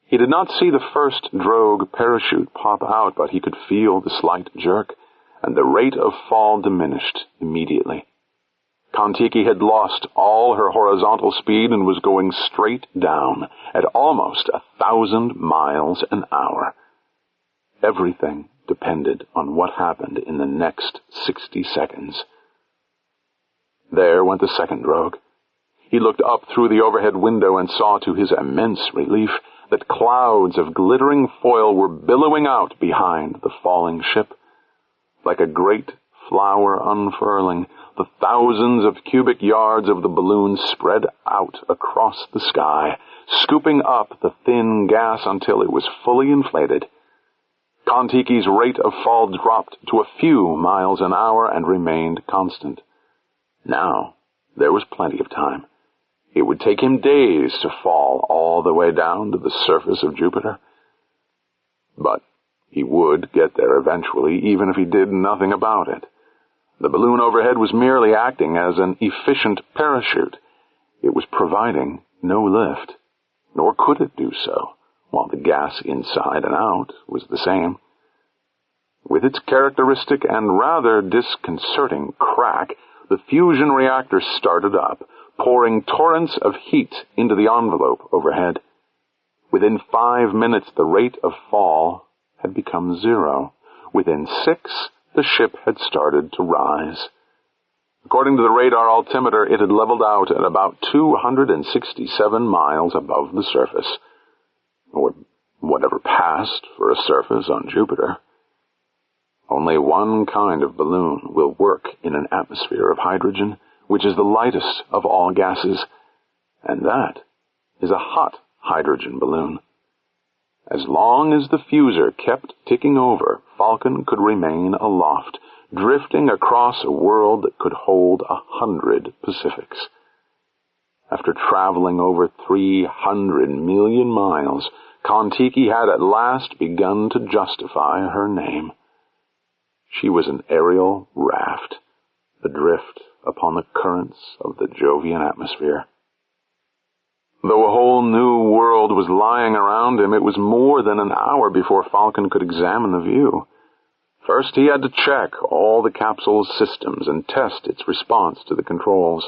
S2: He did not see the first drogue parachute pop out, but he could feel the slight jerk, and the rate of fall diminished immediately. Kon-Tiki had lost all her horizontal speed and was going straight down at almost 1,000 miles an hour. Everything depended on what happened in the next 60 seconds. There went the second drogue. He looked up through the overhead window and saw, to his immense relief, that clouds of glittering foil were billowing out behind the falling ship. Like a great flower unfurling, the thousands of cubic yards of the balloon spread out across the sky, scooping up the thin gas until it was fully inflated. Kon-Tiki's rate of fall dropped to a few miles an hour and remained constant. Now there was plenty of time. It would take him days to fall all the way down to the surface of Jupiter. But he would get there eventually, even if he did nothing about it. The balloon overhead was merely acting as an efficient parachute. It was providing no lift, nor could it do so, while the gas inside and out was the same. With its characteristic and rather disconcerting crack, the fusion reactor started up, pouring torrents of heat into the envelope overhead. Within 5 minutes, the rate of fall had become 0. Within 6, the ship had started to rise. According to the radar altimeter, it had leveled out at about 267 miles above the surface, or whatever passed for a surface on Jupiter. Only one kind of balloon will work in an atmosphere of hydrogen, which is the lightest of all gases, and that is a hot hydrogen balloon. As long as the fuser kept ticking over, Falcon could remain aloft, drifting across a world that could hold 100 Pacifics. After traveling over 300 million miles, Kon-Tiki had at last begun to justify her name. She was an aerial raft, adrift upon the currents of the Jovian atmosphere. Though a whole new world was lying around him, it was more than an hour before Falcon could examine the view. First, he had to check all the capsule's systems and test its response to the controls.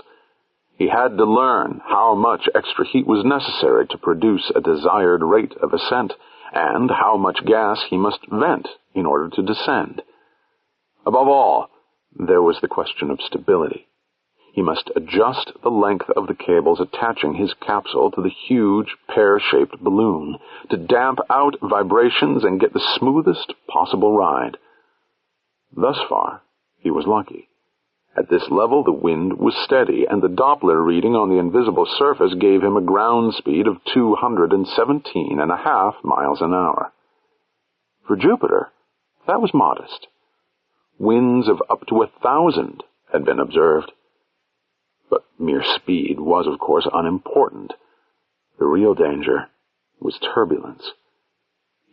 S2: He had to learn how much extra heat was necessary to produce a desired rate of ascent, and how much gas he must vent in order to descend. Above all, there was the question of stability. He must adjust the length of the cables attaching his capsule to the huge pear-shaped balloon to damp out vibrations and get the smoothest possible ride. Thus far, he was lucky. At this level, the wind was steady, and the Doppler reading on the invisible surface gave him a ground speed of 217.5 miles an hour. For Jupiter, that was modest. Winds of up to 1,000 had been observed. But mere speed was, of course, unimportant. The real danger was turbulence.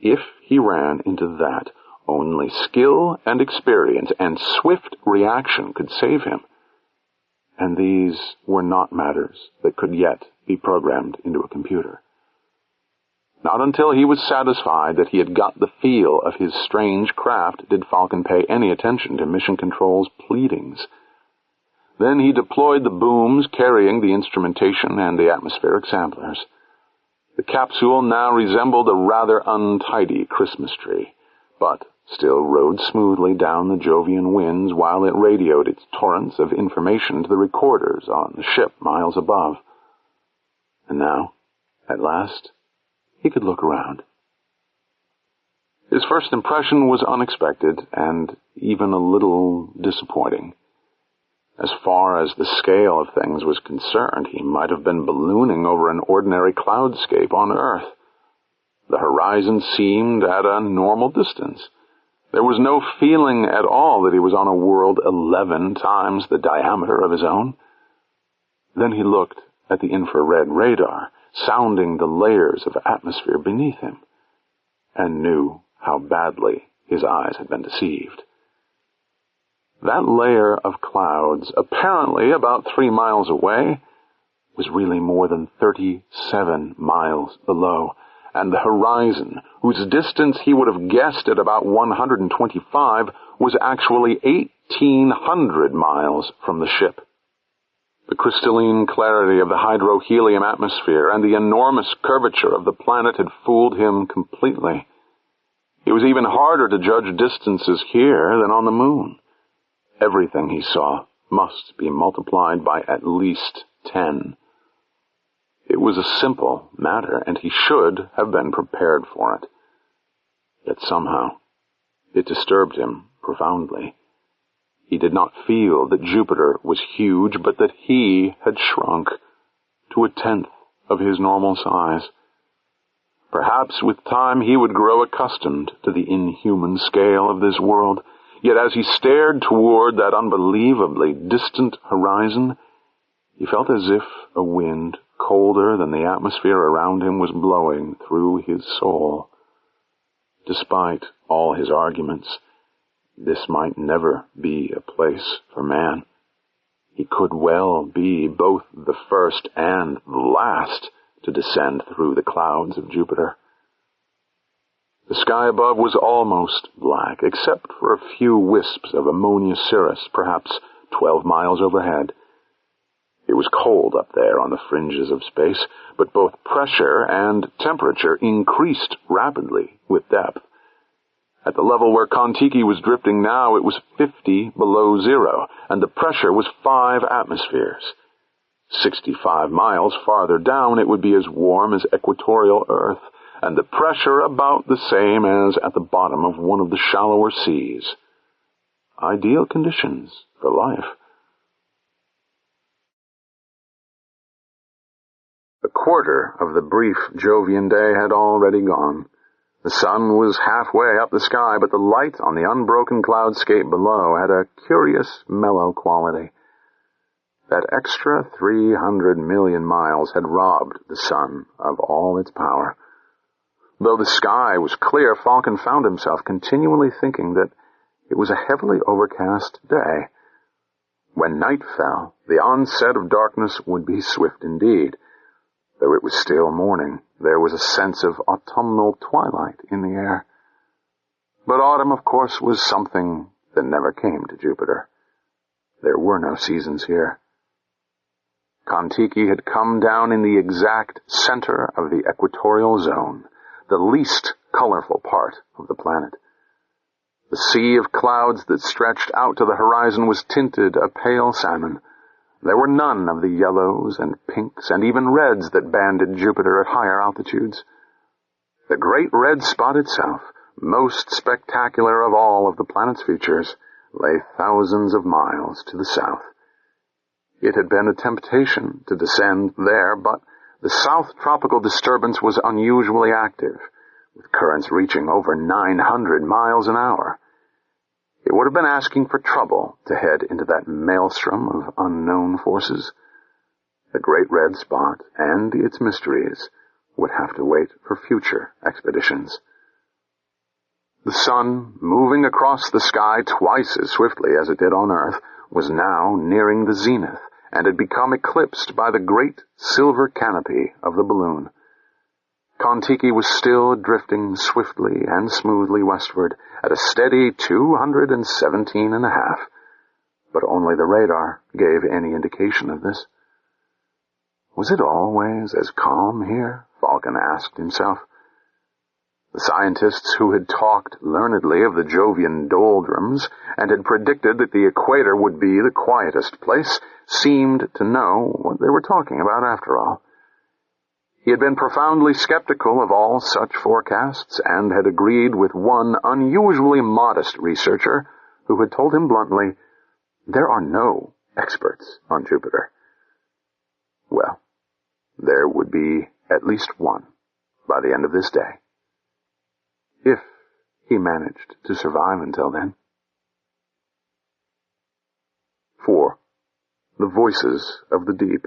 S2: If he ran into that, only skill and experience and swift reaction could save him. And these were not matters that could yet be programmed into a computer. Not until he was satisfied that he had got the feel of his strange craft did Falcon pay any attention to Mission Control's pleadings. Then he deployed the booms carrying the instrumentation and the atmospheric samplers. The capsule now resembled a rather untidy Christmas tree, but still rode smoothly down the Jovian winds while it radioed its torrents of information to the recorders on the ship miles above. And now, at last, he could look around. His first impression was unexpected and even a little disappointing. As far as the scale of things was concerned, he might have been ballooning over an ordinary cloudscape on Earth. The horizon seemed at a normal distance. There was no feeling at all that he was on a world 11 times the diameter of his own. Then he looked at the infrared radar, sounding the layers of atmosphere beneath him, and knew how badly his eyes had been deceived. That layer of clouds, apparently about 3 miles away, was really more than 37 miles below, and the horizon, whose distance he would have guessed at about 125, was actually 1,800 miles from the ship. The crystalline clarity of the hydrohelium atmosphere and the enormous curvature of the planet had fooled him completely. It was even harder to judge distances here than on the moon. Everything he saw must be multiplied by at least 10. It was a simple matter, and he should have been prepared for it. Yet somehow, it disturbed him profoundly. He did not feel that Jupiter was huge, but that he had shrunk to 1/10 of his normal size. Perhaps with time he would grow accustomed to the inhuman scale of this world. Yet as he stared toward that unbelievably distant horizon, he felt as if a wind colder than the atmosphere around him was blowing through his soul. Despite all his arguments, this might never be a place for man. He could well be both the first and the last to descend through the clouds of Jupiter. The sky above was almost black, except for a few wisps of ammonia cirrus, perhaps 12 miles overhead. It was cold up there on the fringes of space, but both pressure and temperature increased rapidly with depth. At the level where Kon-Tiki was drifting now, it was 50 below zero, and the pressure was 5 atmospheres. 65 miles farther down, it would be as warm as equatorial Earth, and the pressure about the same as at the bottom of one of the shallower seas. Ideal conditions for life. A quarter of the brief Jovian day had already gone. The sun was halfway up the sky, but the light on the unbroken cloudscape below had a curious mellow quality. That extra 300 million miles had robbed the sun of all its power. Though the sky was clear, Falcon found himself continually thinking that it was a heavily overcast day. When night fell, the onset of darkness would be swift indeed. Though it was still morning, there was a sense of autumnal twilight in the air. But autumn, of course, was something that never came to Jupiter. There were no seasons here. Kon-Tiki had come down in the exact center of the equatorial zone, the least colorful part of the planet. The sea of clouds that stretched out to the horizon was tinted a pale salmon. There were none of the yellows and pinks and even reds that banded Jupiter at higher altitudes. The great red spot itself, most spectacular of all of the planet's features, lay thousands of miles to the south. It had been a temptation to descend there, but the south tropical disturbance was unusually active, with currents reaching over 900 miles an hour. It would have been asking for trouble to head into that maelstrom of unknown forces. The great red spot and its mysteries would have to wait for future expeditions. The sun, moving across the sky twice as swiftly as it did on Earth, was now nearing the zenith and had become eclipsed by the great silver canopy of the balloon. Kon-Tiki was still drifting swiftly and smoothly westward at a steady 217.5, but only the radar gave any indication of this. Was it always as calm here? Falcon asked himself. The scientists who had talked learnedly of the Jovian doldrums and had predicted that the equator would be the quietest place seemed to know what they were talking about after all. He had been profoundly skeptical of all such forecasts and had agreed with one unusually modest researcher who had told him bluntly, "There are no experts on Jupiter." Well, there would be at least one by the end of this day, if he managed to survive until then. 4. The voices of the deep.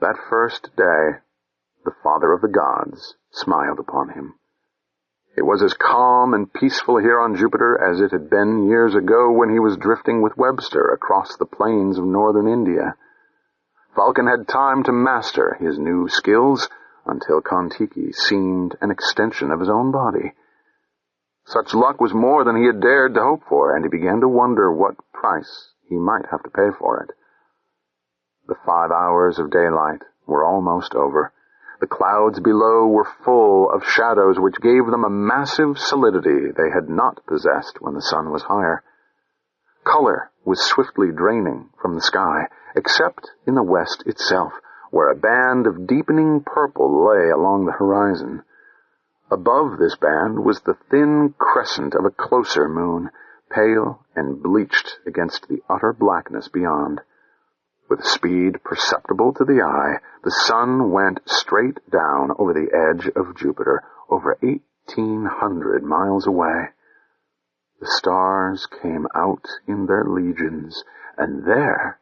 S2: That first day, the Father of the Gods smiled upon him. It was as calm and peaceful here on Jupiter as it had been years ago when he was drifting with Webster across the plains of northern India. Falcon had time to master his new skills until Kon-Tiki seemed an extension of his own body. Such luck was more than he had dared to hope for, and he began to wonder what price he might have to pay for it. The 5 hours of daylight were almost over. The clouds below were full of shadows which gave them a massive solidity they had not possessed when the sun was higher. Color was swiftly draining from the sky, except in the west itself, where a band of deepening purple lay along the horizon. Above this band was the thin crescent of a closer moon, pale and bleached against the utter blackness beyond. With a speed perceptible to the eye, the sun went straight down over the edge of Jupiter, over 1,800 miles away. The stars came out in their legions, and there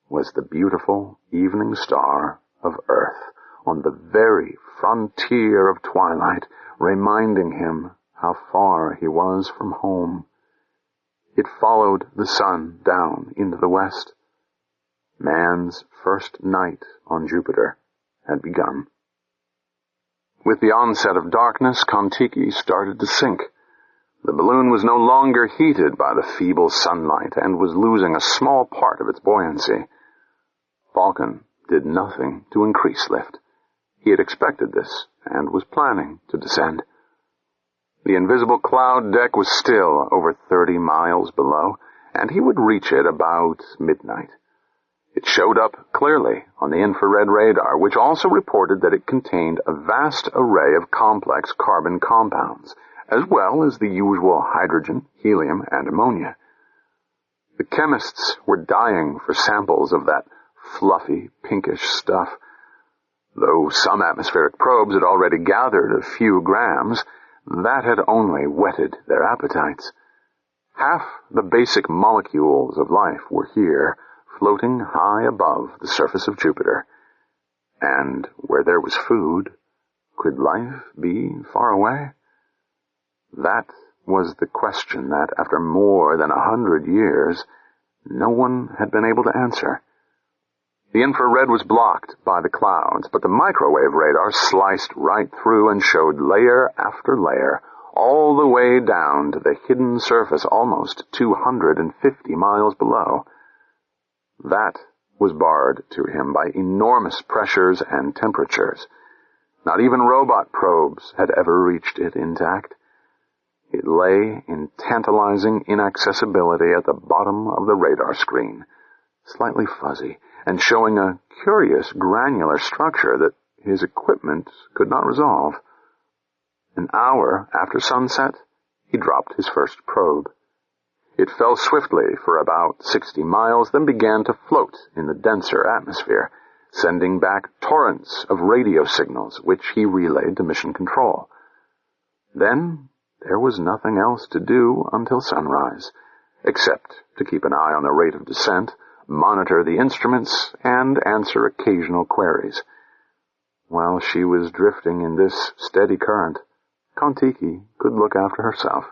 S2: was the beautiful evening star of Earth on the very frontier of twilight, reminding him how far he was from home. It followed the sun down into the west. Man's first night on Jupiter had begun. With the onset of darkness, Kon-Tiki started to sink. The balloon was no longer heated by the feeble sunlight and was losing a small part of its buoyancy. Falcon did nothing to increase lift. He had expected this and was planning to descend. The invisible cloud deck was still over 30 miles below, and he would reach it about midnight. It showed up clearly on the infrared radar, which also reported that it contained a vast array of complex carbon compounds, as well as the usual hydrogen, helium, and ammonia. The chemists were dying for samples of that fluffy, pinkish stuff. Though some atmospheric probes had already gathered a few grams, that had only whetted their appetites. Half the basic molecules of life were here, floating high above the surface of Jupiter. And where there was food, could life be far away? That was the question that, after more than 100 years, no one had been able to answer. The infrared was blocked by the clouds, but the microwave radar sliced right through and showed layer after layer, all the way down to the hidden surface almost 250 miles below. That was barred to him by enormous pressures and temperatures. Not even robot probes had ever reached it intact. It lay in tantalizing inaccessibility at the bottom of the radar screen, slightly fuzzy, and showing a curious granular structure that his equipment could not resolve. An hour after sunset, he dropped his first probe. It fell swiftly for about 60 miles, then began to float in the denser atmosphere, sending back torrents of radio signals, which he relayed to Mission Control. Then there was nothing else to do until sunrise, except to keep an eye on the rate of descent, monitor the instruments, and answer occasional queries. While she was drifting in this steady current, Kon-Tiki could look after herself.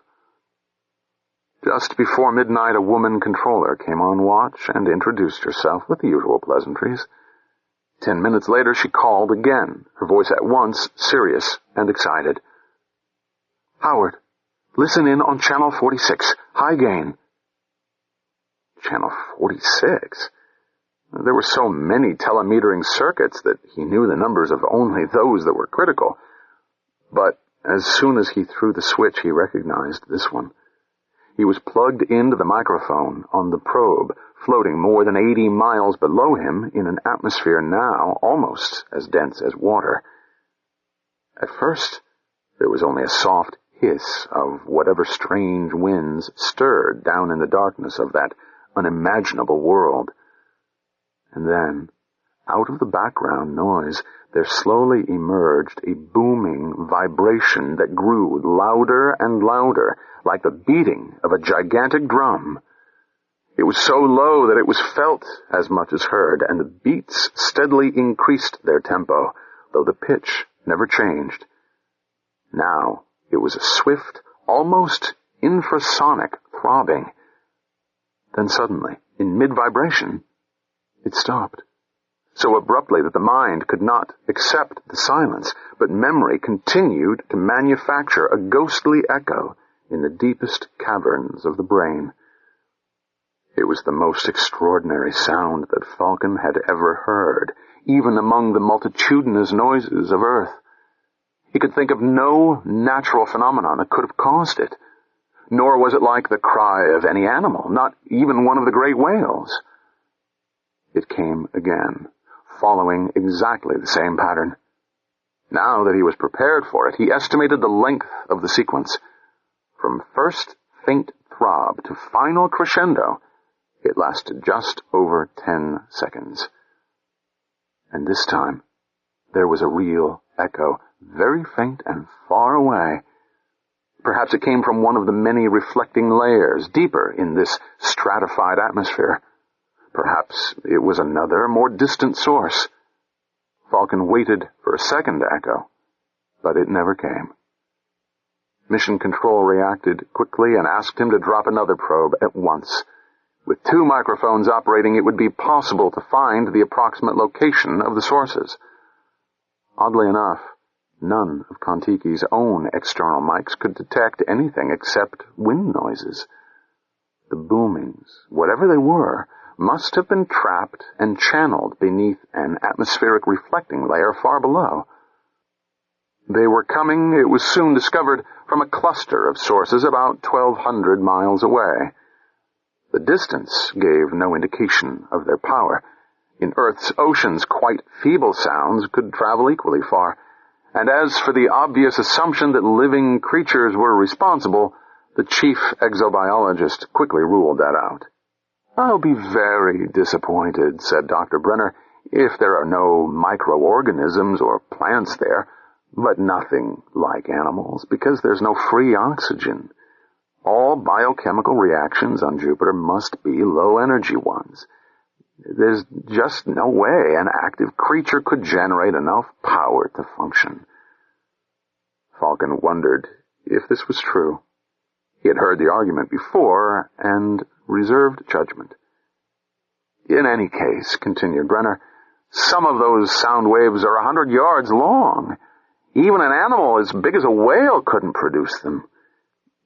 S2: Just before midnight, a woman controller came on watch and introduced herself with the usual pleasantries. 10 minutes later, she called again, her voice at once serious and excited. "Howard, listen in on Channel 46, high gain." Channel 46? There were so many telemetering circuits that he knew the numbers of only those that were critical. But as soon as he threw the switch, he recognized this one. He was plugged into the microphone on the probe, floating more than 80 miles below him in an atmosphere now almost as dense as water. At first, there was only a soft hiss of whatever strange winds stirred down in the darkness of that unimaginable world. And then, out of the background noise, there slowly emerged a booming vibration that grew louder and louder, like the beating of a gigantic drum. It was so low that it was felt as much as heard, and the beats steadily increased their tempo, though the pitch never changed. Now it was a swift, almost infrasonic throbbing. Then suddenly, in mid-vibration, it stopped, so abruptly that the mind could not accept the silence, but memory continued to manufacture a ghostly echo in the deepest caverns of the brain. It was the most extraordinary sound that Falcon had ever heard, even among the multitudinous noises of Earth. He could think of no natural phenomenon that could have caused it, nor was it like the cry of any animal, not even one of the great whales. It came again, following exactly the same pattern. Now that he was prepared for it, he estimated the length of the sequence. From first faint throb to final crescendo, it lasted just over 10 seconds. And this time, there was a real echo, very faint and far away. Perhaps it came from one of the many reflecting layers deeper in this stratified atmosphere. Perhaps it was another, more distant source. Falcon waited for a second echo, but it never came. Mission Control reacted quickly and asked him to drop another probe at once. With 2 microphones operating, it would be possible to find the approximate location of the sources. Oddly enough, none of Kon-Tiki's own external mics could detect anything except wind noises. The boomings, whatever they were, must have been trapped and channeled beneath an atmospheric reflecting layer far below. They were coming, it was soon discovered, from a cluster of sources about 1,200 miles away. The distance gave no indication of their power. In Earth's oceans, quite feeble sounds could travel equally far. And as for the obvious assumption that living creatures were responsible, the chief exobiologist quickly ruled that out. "I'll be very disappointed," said Dr. Brenner, "if there are no microorganisms or plants there, but nothing like animals, because there's no free oxygen. All biochemical reactions on Jupiter must be low-energy ones. There's just no way an active creature could generate enough power to function." Falcon wondered if this was true. He had heard the argument before and reserved judgment. "In any case," continued Brenner, "some of those sound waves are 100 yards long. Even an animal as big as a whale couldn't produce them.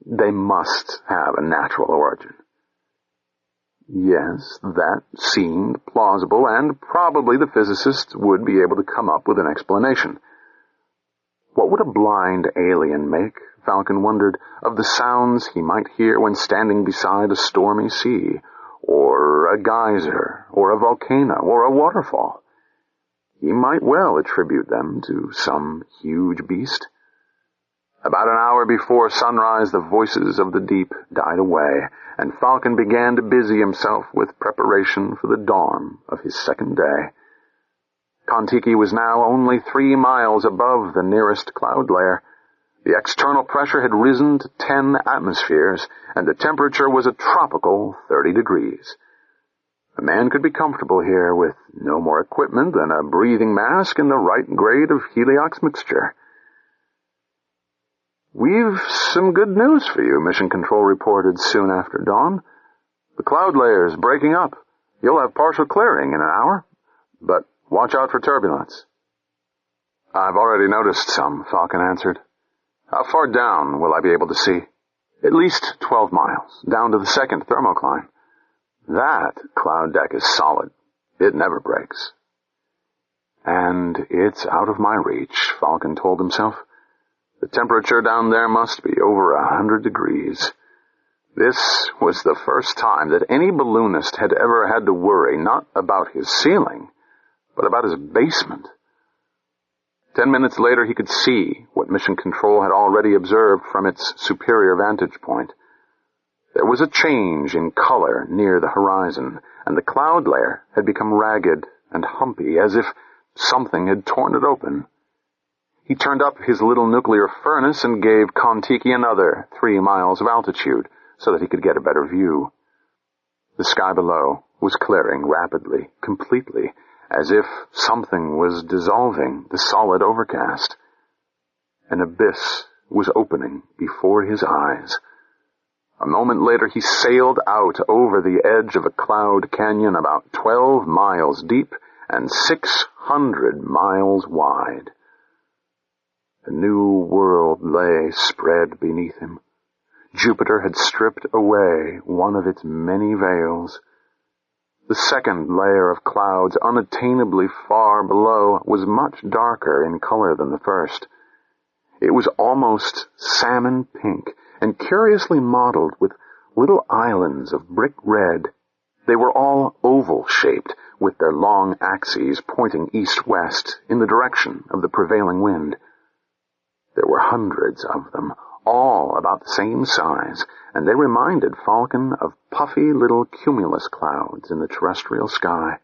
S2: They must have a natural origin." Yes, that seemed plausible, and probably the physicists would be able to come up with an explanation. What would a blind alien make, Falcon wondered, of the sounds he might hear when standing beside a stormy sea, or a geyser, or a volcano, or a waterfall? He might well attribute them to some huge beast. About an hour before sunrise, the voices of the deep died away, and Falcon began to busy himself with preparation for the dawn of his second day. Kon-Tiki was now only 3 miles above the nearest cloud layer. The external pressure had risen to 10 atmospheres, and the temperature was a tropical 30 degrees. A man could be comfortable here with no more equipment than a breathing mask and the right grade of heliox mixture. "We've some good news for you," Mission Control reported soon after dawn. "The cloud layer's breaking up. You'll have partial clearing in an hour, but watch out for turbulence." "I've already noticed some," Falcon answered. "How far down will I be able to see?" "At least 12 miles, down to the second thermocline. That cloud deck is solid. It never breaks." "And it's out of my reach," Falcon told himself. "The temperature down there must be over 100 degrees. This was the first time that any balloonist had ever had to worry not about his ceiling, but about his basement. 10 minutes later he could see what Mission Control had already observed from its superior vantage point. There was a change in color near the horizon, and the cloud layer had become ragged and humpy, as if something had torn it open. He turned up his little nuclear furnace and gave Kon-Tiki another 3 miles of altitude so that he could get a better view. The sky below was clearing rapidly, completely, as if something was dissolving the solid overcast. An abyss was opening before his eyes. A moment later he sailed out over the edge of a cloud canyon about 12 miles deep and 600 miles wide. A new world lay spread beneath him. Jupiter had stripped away one of its many veils. The second layer of clouds, unattainably far below, was much darker in color than the first. It was almost salmon pink and curiously modeled with little islands of brick red. They were all oval-shaped, with their long axes pointing east-west in the direction of the prevailing wind. There were hundreds of them, all about the same size, and they reminded Falcon of puffy little cumulus clouds in the terrestrial sky.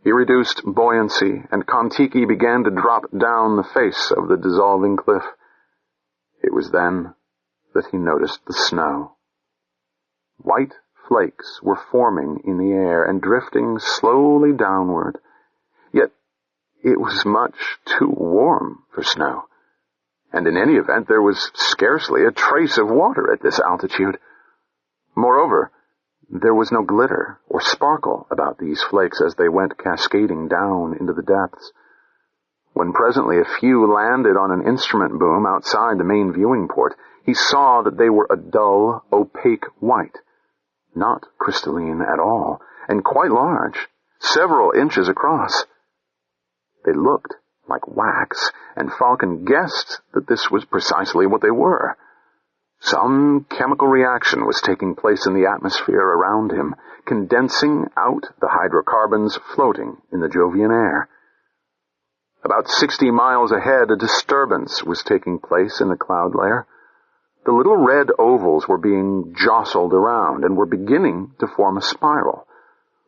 S2: He reduced buoyancy, and Kon-Tiki began to drop down the face of the dissolving cliff. It was then that he noticed the snow. White flakes were forming in the air and drifting slowly downward, yet it was much too warm for snow. And in any event, there was scarcely a trace of water at this altitude. Moreover, there was no glitter or sparkle about these flakes as they went cascading down into the depths. When presently a few landed on an instrument boom outside the main viewing port, he saw that they were a dull, opaque white, not crystalline at all, and quite large, several inches across. They looked like wax, and Falcon guessed that this was precisely what they were. Some chemical reaction was taking place in the atmosphere around him, condensing out the hydrocarbons floating in the Jovian air. About 60 miles ahead, a disturbance was taking place in the cloud layer. The little red ovals were being jostled around and were beginning to form a spiral,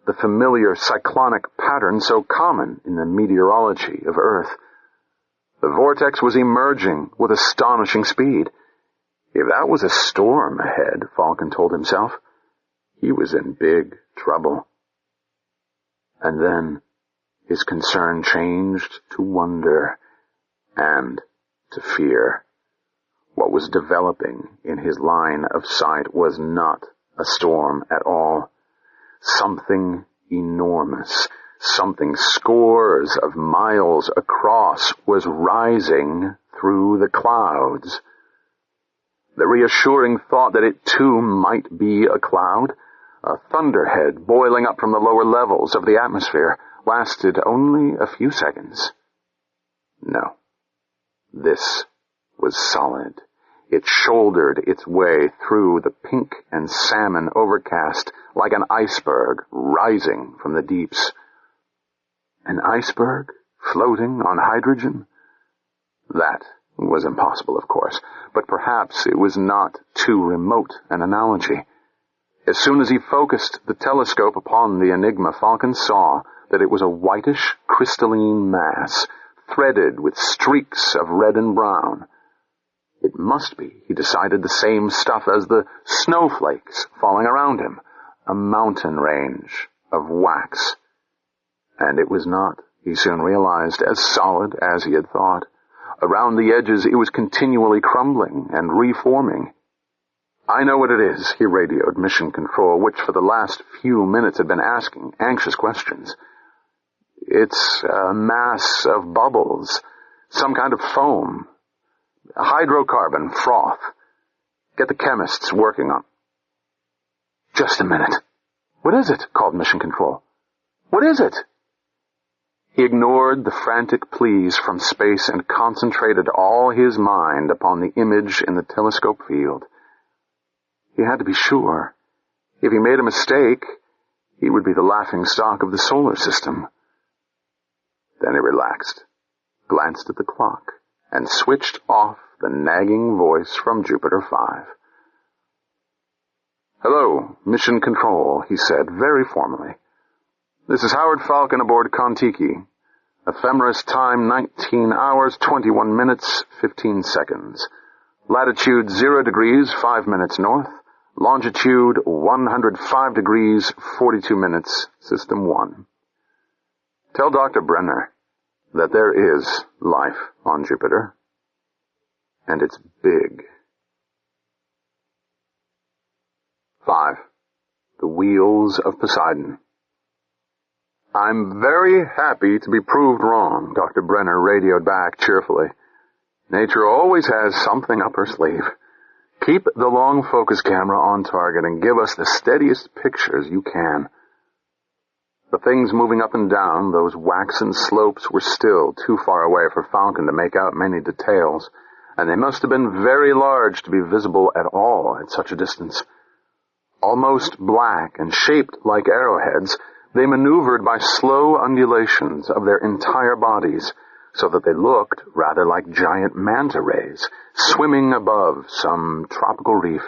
S2: the familiar cyclonic pattern so common in the meteorology of Earth. The vortex was emerging with astonishing speed. If that was a storm ahead, Falcon told himself, he was in big trouble. And then his concern changed to wonder and to fear. What was developing in his line of sight was not a storm at all. Something enormous, something scores of miles across, was rising through the clouds. The reassuring thought that it too might be a cloud, a thunderhead boiling up from the lower levels of the atmosphere, lasted only a few seconds. No, this was solid. It shouldered its way through the pink and salmon overcast like an iceberg rising from the deeps. An iceberg floating on hydrogen? That was impossible, of course, but perhaps it was not too remote an analogy. As soon as he focused the telescope upon the enigma, Falcon saw that it was a whitish, crystalline mass, threaded with streaks of red and brown. It must be, he decided, the same stuff as the snowflakes falling around him, a mountain range of wax. And it was not, he soon realized, as solid as he had thought. Around the edges it was continually crumbling and reforming. "I know what it is," he radioed Mission Control, which for the last few minutes had been asking anxious questions. "It's a mass of bubbles, some kind of foam, hydrocarbon froth. Get the chemists working on." "Just a minute." "What is it?" called Mission Control. "What is it?" He ignored the frantic pleas from space and concentrated all his mind upon the image in the telescope field. He had to be sure. If he made a mistake, he would be the laughingstock of the solar system. Then he relaxed, glanced at the clock, and switched off the nagging voice from Jupiter 5. "Hello, Mission Control," he said very formally. "This is Howard Falcon aboard Kon-Tiki. Ephemeris time 19 hours, 21 minutes, 15 seconds. Latitude 0 degrees, 5 minutes north. Longitude 105 degrees, 42 minutes, System 1. Tell Dr. Brenner that there is life on Jupiter, and it's big." 5. The Wheels of Poseidon. "I'm very happy to be proved wrong," Dr. Brenner radioed back cheerfully. "Nature always has something up her sleeve. Keep the long focus camera on target and give us the steadiest pictures you can." The things moving up and down those waxen slopes were still too far away for Falcon to make out many details, and they must have been very large to be visible at all at such a distance. Almost black and shaped like arrowheads, they maneuvered by slow undulations of their entire bodies, so that they looked rather like giant manta rays swimming above some tropical reef.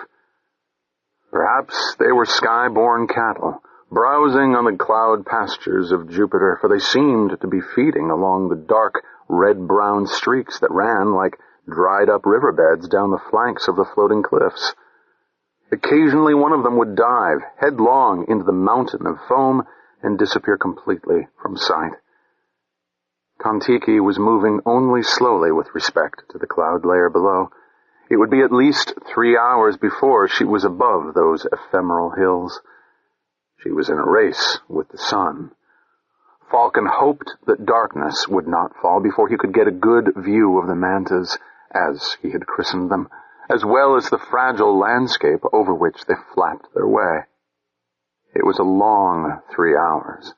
S2: Perhaps they were sky-born cattle, browsing on the cloud pastures of Jupiter, for they seemed to be feeding along the dark red-brown streaks that ran like dried-up riverbeds down the flanks of the floating cliffs. Occasionally one of them would dive headlong into the mountain of foam and disappear completely from sight. Kon-Tiki was moving only slowly with respect to the cloud layer below. It would be at least 3 hours before she was above those ephemeral hills. She was in a race with the sun. Falcon hoped that darkness would not fall before he could get a good view of the mantas, as he had christened them, as well as the fragile landscape over which they flapped their way. It was a long 3 hours.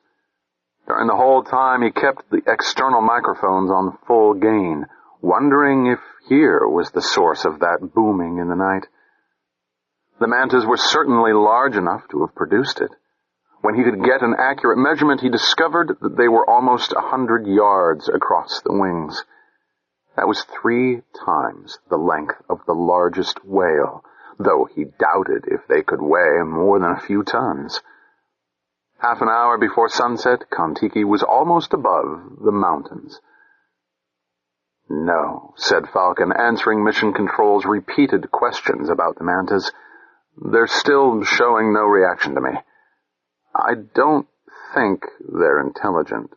S2: During the whole time he kept the external microphones on full gain, wondering if here was the source of that booming in the night. The mantas were certainly large enough to have produced it. When he could get an accurate measurement, he discovered that they were almost 100 yards across the wings. That was 3 times the length of the largest whale, though he doubted if they could weigh more than a few tons. Half an hour before sunset, Kon-Tiki was almost above the mountains. "No," said Falcon, answering Mission Control's repeated questions about the mantas. "They're still showing no reaction to me. I don't think they're intelligent.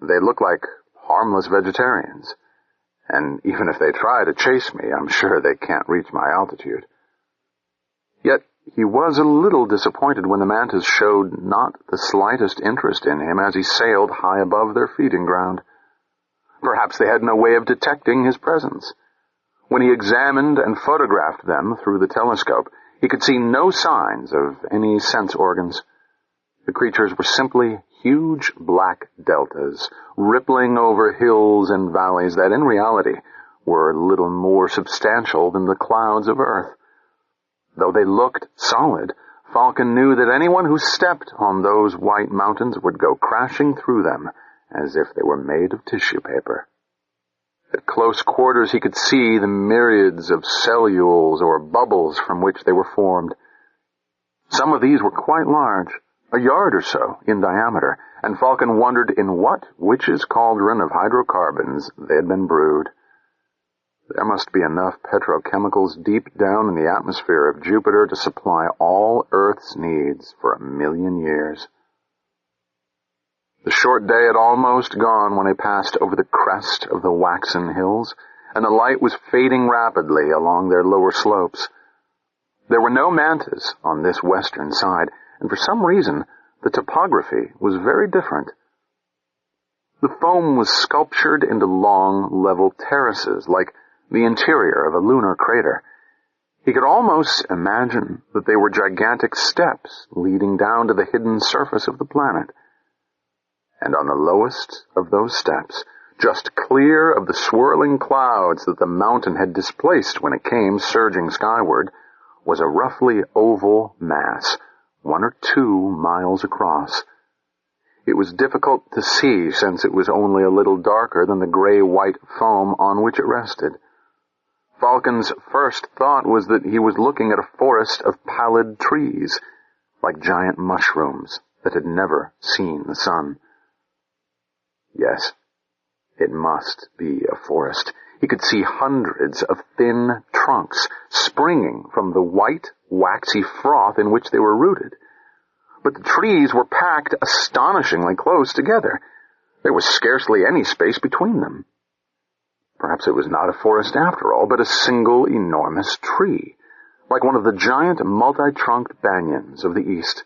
S2: They look like harmless vegetarians. And even if they try to chase me, I'm sure they can't reach my altitude." Yet he was a little disappointed when the mantas showed not the slightest interest in him as he sailed high above their feeding ground. Perhaps they had no way of detecting his presence. When he examined and photographed them through the telescope, he could see no signs of any sense organs. The creatures were simply huge black deltas, rippling over hills and valleys that in reality were little more substantial than the clouds of Earth. Though they looked solid, Falcon knew that anyone who stepped on those white mountains would go crashing through them as if they were made of tissue paper. At close quarters he could see the myriads of cellules or bubbles from which they were formed. Some of these were quite large, a yard or so in diameter, and Falcon wondered in what witch's cauldron of hydrocarbons they had been brewed. There must be enough petrochemicals deep down in the atmosphere of Jupiter to supply all Earth's needs for 1,000,000 years. The short day had almost gone when they passed over the crest of the waxen hills, and the light was fading rapidly along their lower slopes. There were no mantas on this western side, and for some reason the topography was very different. The foam was sculptured into long, level terraces, like the interior of a lunar crater. He could almost imagine that they were gigantic steps leading down to the hidden surface of the planet. And on the lowest of those steps, just clear of the swirling clouds that the mountain had displaced when it came surging skyward, was a roughly oval mass, 1 or 2 miles across. It was difficult to see since it was only a little darker than the gray-white foam on which it rested. Falcon's first thought was that he was looking at a forest of pallid trees, like giant mushrooms that had never seen the sun. Yes, it must be a forest. He could see hundreds of thin trunks springing from the white, waxy froth in which they were rooted. But the trees were packed astonishingly close together. There was scarcely any space between them. Perhaps it was not a forest after all, but a single enormous tree, like one of the giant multi-trunked banyans of the East.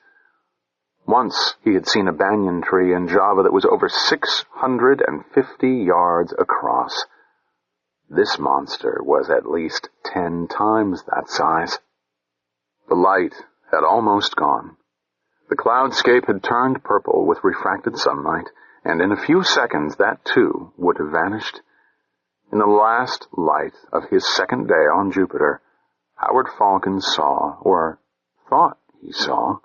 S2: Once he had seen a banyan tree in Java that was over 650 yards across. This monster was at least 10 times that size. The light had almost gone. The cloudscape had turned purple with refracted sunlight, and in a few seconds that, too, would have vanished. In the last light of his second day on Jupiter, Howard Falcon saw, or thought he saw,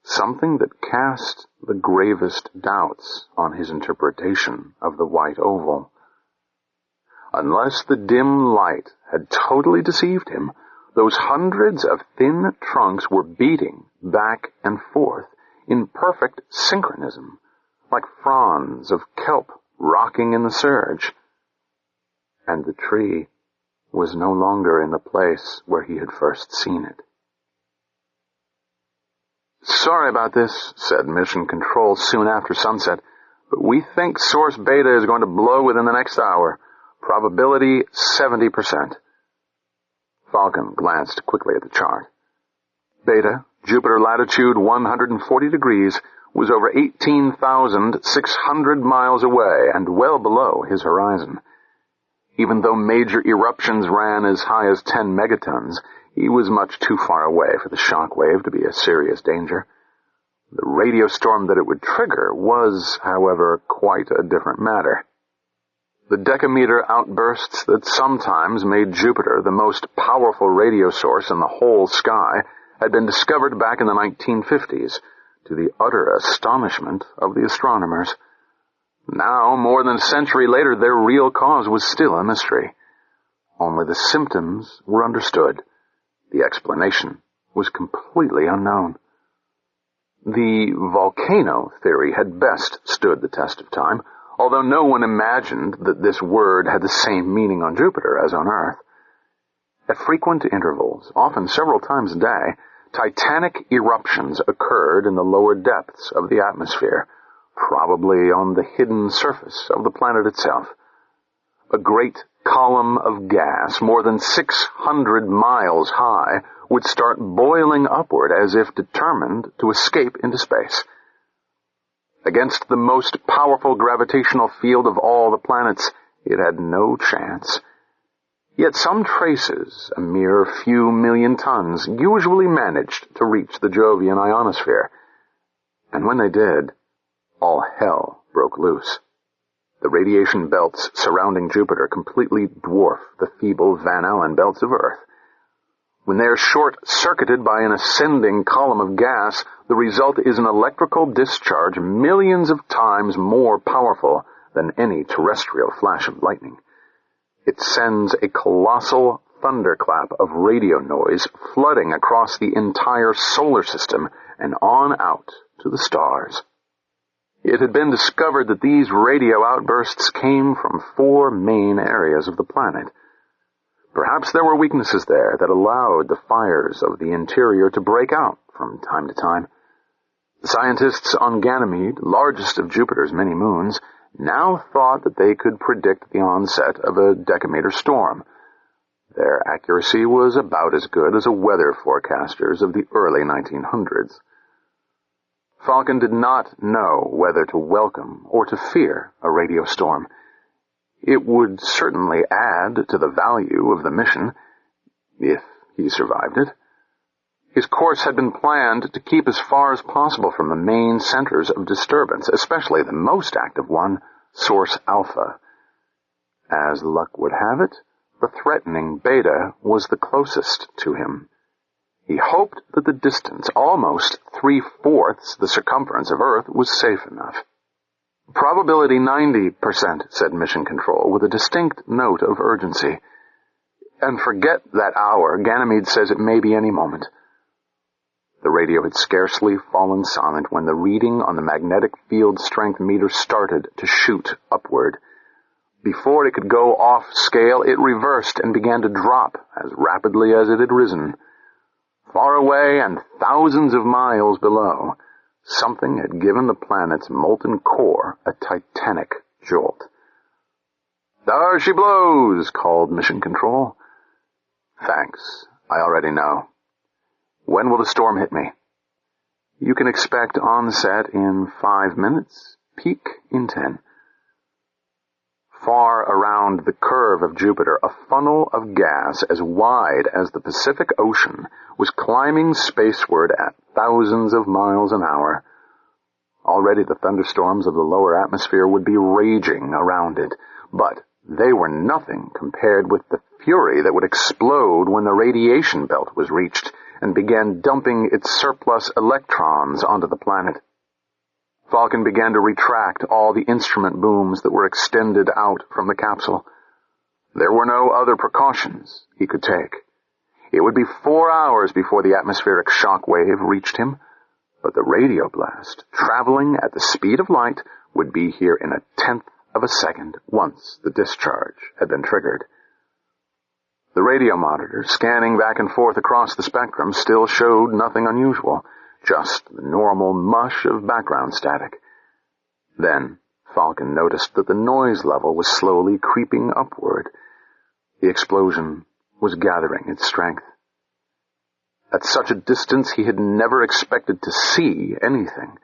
S2: something that cast the gravest doubts on his interpretation of the white oval. Unless the dim light had totally deceived him, those hundreds of thin trunks were beating back and forth in perfect synchronism, like fronds of kelp rocking in the surge. And the tree was no longer in the place where he had first seen it. "Sorry about this," said Mission Control soon after sunset, "but we think Source Beta is going to blow within the next hour. Probability 70%. Falcon glanced quickly at the chart. Beta, Jupiter latitude 140 degrees, was over 18,600 miles away and well below his horizon. Even though major eruptions ran as high as 10 megatons, he was much too far away for the shock wave to be a serious danger. The radio storm that it would trigger was, however, quite a different matter. The decameter outbursts that sometimes made Jupiter the most powerful radio source in the whole sky had been discovered back in the 1950s, to the utter astonishment of the astronomers. Now, more than a century later, their real cause was still a mystery. Only the symptoms were understood. The explanation was completely unknown. The volcano theory had best stood the test of time, although no one imagined that this word had the same meaning on Jupiter as on Earth. At frequent intervals, often several times a day, titanic eruptions occurred in the lower depths of the atmosphere, probably on the hidden surface of the planet itself. A great column of gas, more than 600 miles high, would start boiling upward as if determined to escape into space. Against the most powerful gravitational field of all the planets, it had no chance. Yet some traces, a mere few million tons, usually managed to reach the Jovian ionosphere. And when they did, all hell broke loose. The radiation belts surrounding Jupiter completely dwarf the feeble Van Allen belts of Earth. When they are short-circuited by an ascending column of gas, the result is an electrical discharge millions of times more powerful than any terrestrial flash of lightning. It sends a colossal thunderclap of radio noise flooding across the entire solar system and on out to the stars. It had been discovered that these radio outbursts came from 4 main areas of the planet: Perhaps there were weaknesses there that allowed the fires of the interior to break out from time to time. The scientists on Ganymede, largest of Jupiter's many moons, now thought that they could predict the onset of a decameter storm. Their accuracy was about as good as a weather forecaster's of the early 1900s. Falcon did not know whether to welcome or to fear a radio storm. It would certainly add to the value of the mission, if he survived it. His course had been planned to keep as far as possible from the main centers of disturbance, especially the most active one, Source Alpha. As luck would have it, the threatening Beta was the closest to him. He hoped that the distance, almost 3/4 the circumference of Earth, was safe enough. Probability 90%, said Mission Control, with a distinct note of urgency. And forget that hour. Ganymede says it may be any moment. The radio had scarcely fallen silent when the reading on the magnetic field strength meter started to shoot upward. Before it could go off scale, it reversed and began to drop as rapidly as it had risen. Far away and thousands of miles below, something had given the planet's molten core a titanic jolt. "There she blows," called Mission Control. "Thanks. I already know. When will the storm hit me?" "You can expect onset in 5 minutes, peak in 10. Far around the curve of Jupiter, a funnel of gas as wide as the Pacific Ocean was climbing spaceward at thousands of miles an hour. Already the thunderstorms of the lower atmosphere would be raging around it, but they were nothing compared with the fury that would explode when the radiation belt was reached and began dumping its surplus electrons onto the planet. Falcon began to retract all the instrument booms that were extended out from the capsule. There were no other precautions he could take. It would be 4 hours before the atmospheric shock wave reached him, but the radio blast, traveling at the speed of light, would be here in 1/10 of a second once the discharge had been triggered. The radio monitor, scanning back and forth across the spectrum, still showed nothing unusual, just the normal mush of background static. Then Falcon noticed that the noise level was slowly creeping upward. The explosion was gathering its strength. At such a distance he had never expected to see anything,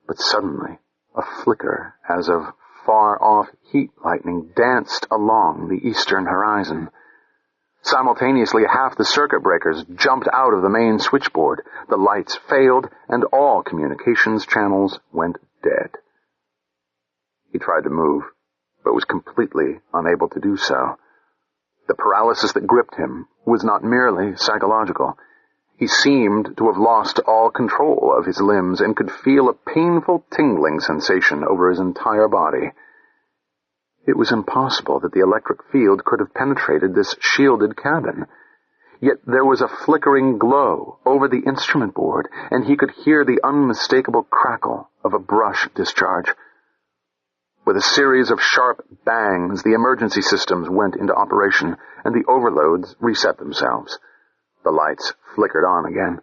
S2: but suddenly a flicker as of far-off heat lightning danced along the eastern horizon. Simultaneously, half the circuit breakers jumped out of the main switchboard. The lights failed, and all communications channels went dead. He tried to move, but was completely unable to do so. The paralysis that gripped him was not merely psychological. He seemed to have lost all control of his limbs and could feel a painful tingling sensation over his entire body. It was impossible that the electric field could have penetrated this shielded cabin. Yet there was a flickering glow over the instrument board, and he could hear the unmistakable crackle of a brush discharge. With a series of sharp bangs, the emergency systems went into operation, and the overloads reset themselves. The lights flickered on again,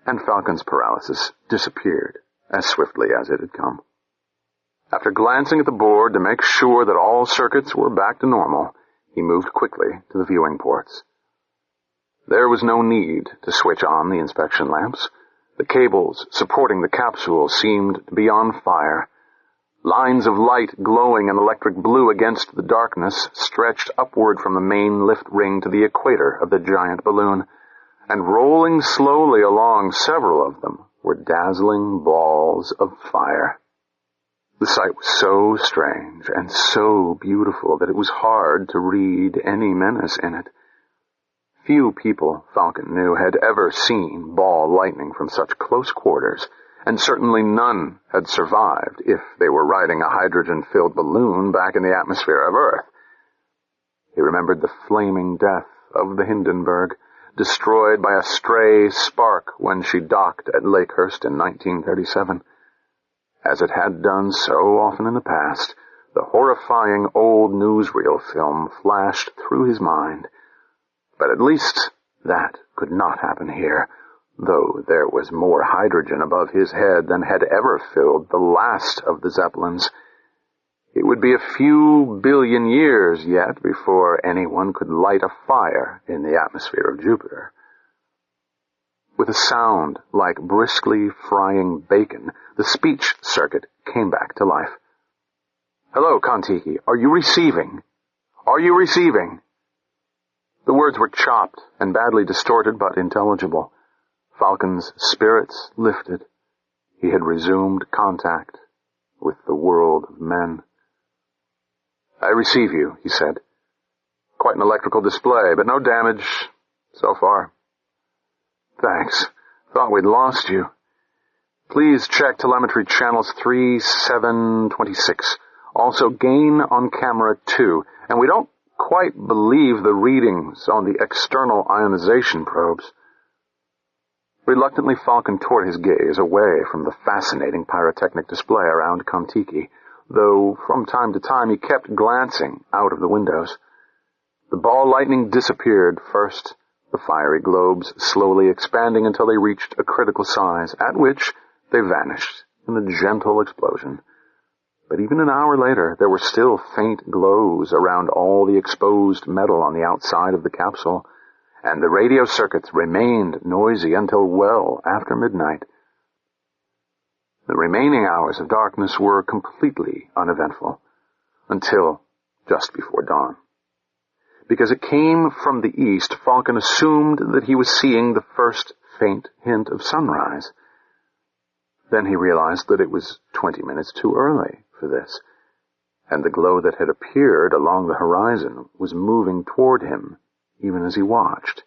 S2: and Falcon's paralysis disappeared as swiftly as it had come. After glancing at the board to make sure that all circuits were back to normal, he moved quickly to the viewing ports. There was no need to switch on the inspection lamps. The cables supporting the capsule seemed to be on fire. Lines of light glowing an electric blue against the darkness stretched upward from the main lift ring to the equator of the giant balloon, and rolling slowly along, several of them were dazzling balls of fire. The sight was so strange and so beautiful that it was hard to read any menace in it. Few people, Falcon knew, had ever seen ball lightning from such close quarters, and certainly none had survived if they were riding a hydrogen-filled balloon back in the atmosphere of Earth. He remembered the flaming death of the Hindenburg, destroyed by a stray spark when she docked at Lakehurst in 1937. As it had done so often in the past, the horrifying old newsreel film flashed through his mind, But at least that could not happen here, though there was more hydrogen above his head than had ever filled the last of the Zeppelins. It would be a few billion years yet before anyone could light a fire in the atmosphere of Jupiter. With a sound like briskly frying bacon, the speech circuit came back to life. "Hello, Kon-Tiki. Are you receiving? Are you receiving?" The words were chopped and badly distorted, but intelligible. Falcon's spirits lifted. He had resumed contact with the world of men. "I receive you," he said. "Quite an electrical display, but no damage so far." "Thanks. Thought we'd lost you. Please check telemetry channels 3726. Also gain on camera 2, and we don't quite believe the readings on the external ionization probes." Reluctantly, Falcon tore his gaze away from the fascinating pyrotechnic display around Kon-Tiki, though from time to time he kept glancing out of the windows. The ball lightning disappeared first, the fiery globes slowly expanding until they reached a critical size, at which they vanished in a gentle explosion. But even an hour later, there were still faint glows around all the exposed metal on the outside of the capsule, and the radio circuits remained noisy until well after midnight. The remaining hours of darkness were completely uneventful, until just before dawn. Because it came from the east, Falcon assumed that he was seeing the first faint hint of sunrise. Then he realized that it was 20 minutes too early for this, and the glow that had appeared along the horizon was moving toward him even as he watched.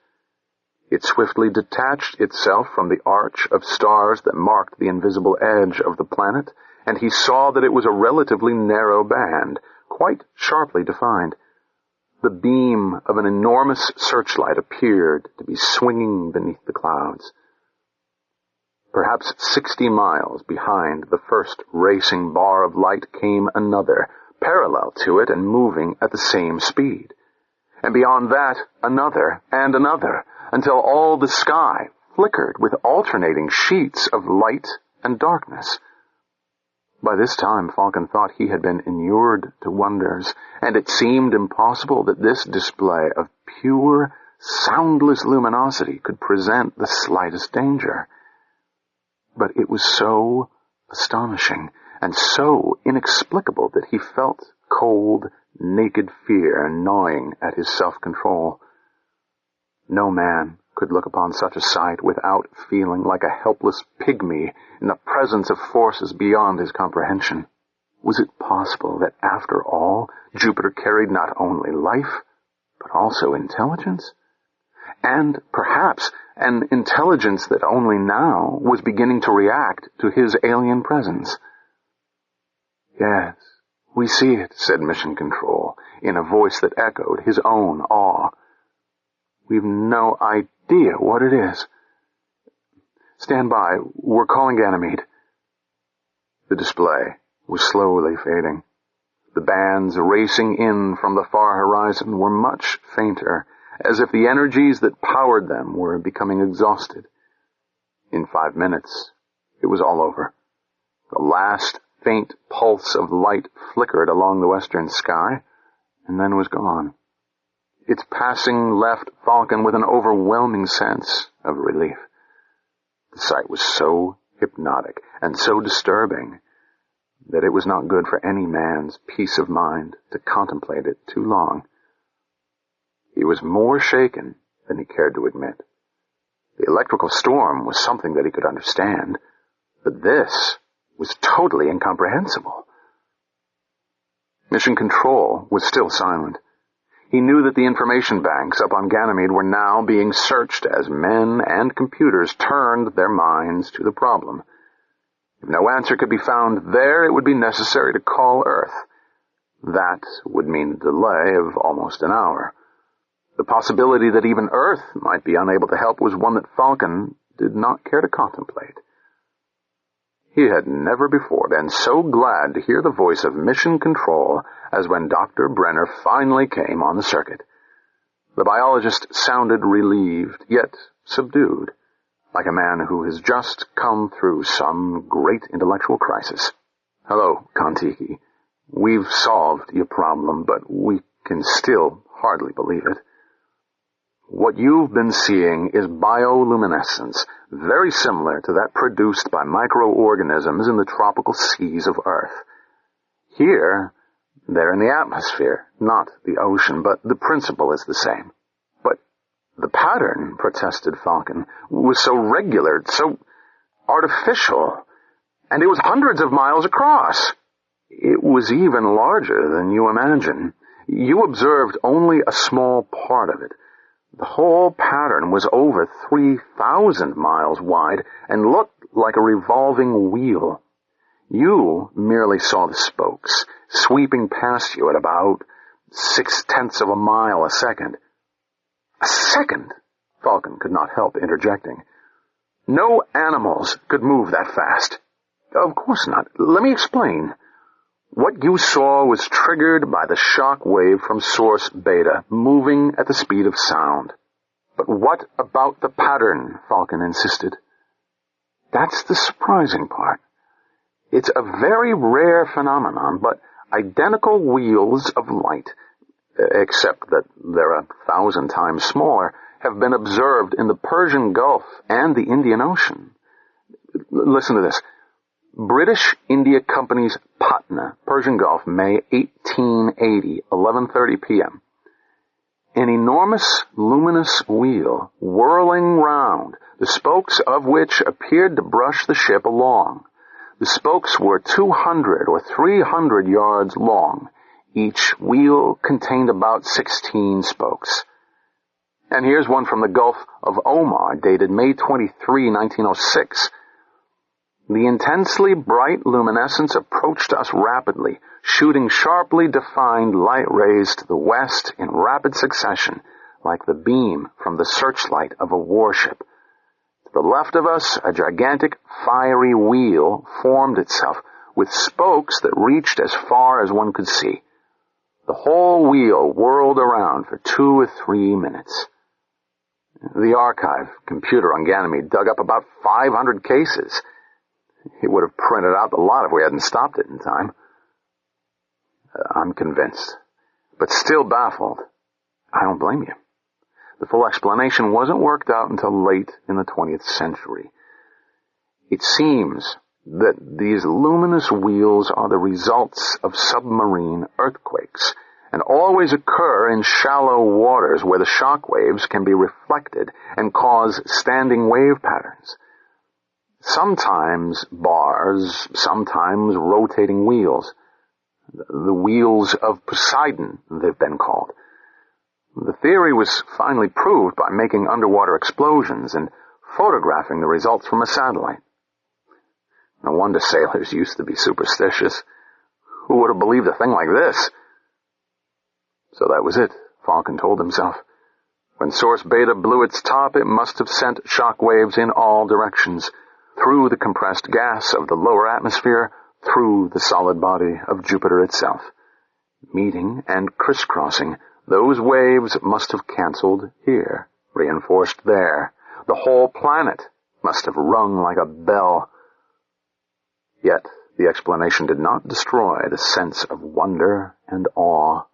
S2: It swiftly detached itself from the arch of stars that marked the invisible edge of the planet, and he saw that it was a relatively narrow band, quite sharply defined. The beam of an enormous searchlight appeared to be swinging beneath the clouds. Perhaps 60 miles behind the first racing bar of light came another, parallel to it and moving at the same speed. And beyond that, another and another, until all the sky flickered with alternating sheets of light and darkness. By this time, Falcon thought he had been inured to wonders, and it seemed impossible that this display of pure, soundless luminosity could present the slightest danger. But it was so astonishing and so inexplicable that he felt cold, naked fear gnawing at his self-control. No man could look upon such a sight without feeling like a helpless pygmy in the presence of forces beyond his comprehension. Was it possible that, after all, Jupiter carried not only life, but also intelligence? And perhaps an intelligence that only now was beginning to react to his alien presence. "Yes, we see it," said Mission Control, in a voice that echoed his own awe. "We've no idea what it is. Stand by. We're calling Ganymede." The display was slowly fading. The bands racing in from the far horizon were much fainter, as if the energies that powered them were becoming exhausted. In 5 minutes, it was all over. The last faint pulse of light flickered along the western sky, and then was gone. Its passing left Falcon with an overwhelming sense of relief. The sight was so hypnotic and so disturbing that it was not good for any man's peace of mind to contemplate it too long. He was more shaken than he cared to admit. The electrical storm was something that he could understand, but this was totally incomprehensible. Mission Control was still silent. He knew that the information banks up on Ganymede were now being searched as men and computers turned their minds to the problem. If no answer could be found there, it would be necessary to call Earth. That would mean a delay of almost an hour. The possibility that even Earth might be unable to help was one that Falcon did not care to contemplate. He had never before been so glad to hear the voice of Mission Control as when Dr. Brenner finally came on the circuit. The biologist sounded relieved, yet subdued, like a man who has just come through some great intellectual crisis. "Hello, Kon-Tiki. We've solved your problem, but we can still hardly believe it. What you've been seeing is bioluminescence, very similar to that produced by microorganisms in the tropical seas of Earth. Here, they're in the atmosphere, not the ocean, but the principle is the same." "But the pattern," protested Falcon, "was so regular, so artificial, and it was hundreds of miles across." "It was even larger than you imagine. You observed only a small part of it. The whole pattern was over 3,000 miles wide and looked like a revolving wheel. You merely saw the spokes, sweeping past you at about 0.6 of a mile a second." "A second?" Falcon could not help interjecting. "No animals could move that fast." "Of course not. Let me explain. What you saw was triggered by the shock wave from source beta, moving at the speed of sound." "But what about the pattern?" Falcon insisted. "That's the surprising part. It's a very rare phenomenon, but identical wheels of light, except that they're 1,000 times smaller, have been observed in the Persian Gulf and the Indian Ocean. Listen to this. British India Company's Patna, Persian Gulf, May 1880, 11:30 p.m. An enormous luminous wheel whirling round, the spokes of which appeared to brush the ship along. The spokes were 200 or 300 yards long. Each wheel contained about 16 spokes." And here's one from the Gulf of Omar, dated May 23, 1906. "The intensely bright luminescence approached us rapidly, shooting sharply defined light rays to the west in rapid succession, like the beam from the searchlight of a warship. To the left of us, a gigantic fiery wheel formed itself, with spokes that reached as far as one could see. The whole wheel whirled around for 2 or 3 minutes. The archive computer on Ganymede dug up about 500 cases. It would have printed out the lot if we hadn't stopped it in time. I'm convinced, but still baffled. I don't blame you. The full explanation wasn't worked out until late in the 20th century. It seems that these luminous wheels are the results of submarine earthquakes and always occur in shallow waters where the shock waves can be reflected and cause standing wave patterns. Sometimes bars, sometimes rotating wheels. The wheels of Poseidon, they've been called. The theory was finally proved by making underwater explosions and photographing the results from a satellite. No wonder sailors used to be superstitious. Who would have believed a thing like this? So that was it, Falcon told himself. When source beta blew its top, it must have sent shock waves in all directions, through the compressed gas of the lower atmosphere, through the solid body of Jupiter itself. Meeting and crisscrossing, those waves must have canceled here, reinforced there. The whole planet must have rung like a bell. Yet the explanation did not destroy the sense of wonder and awe.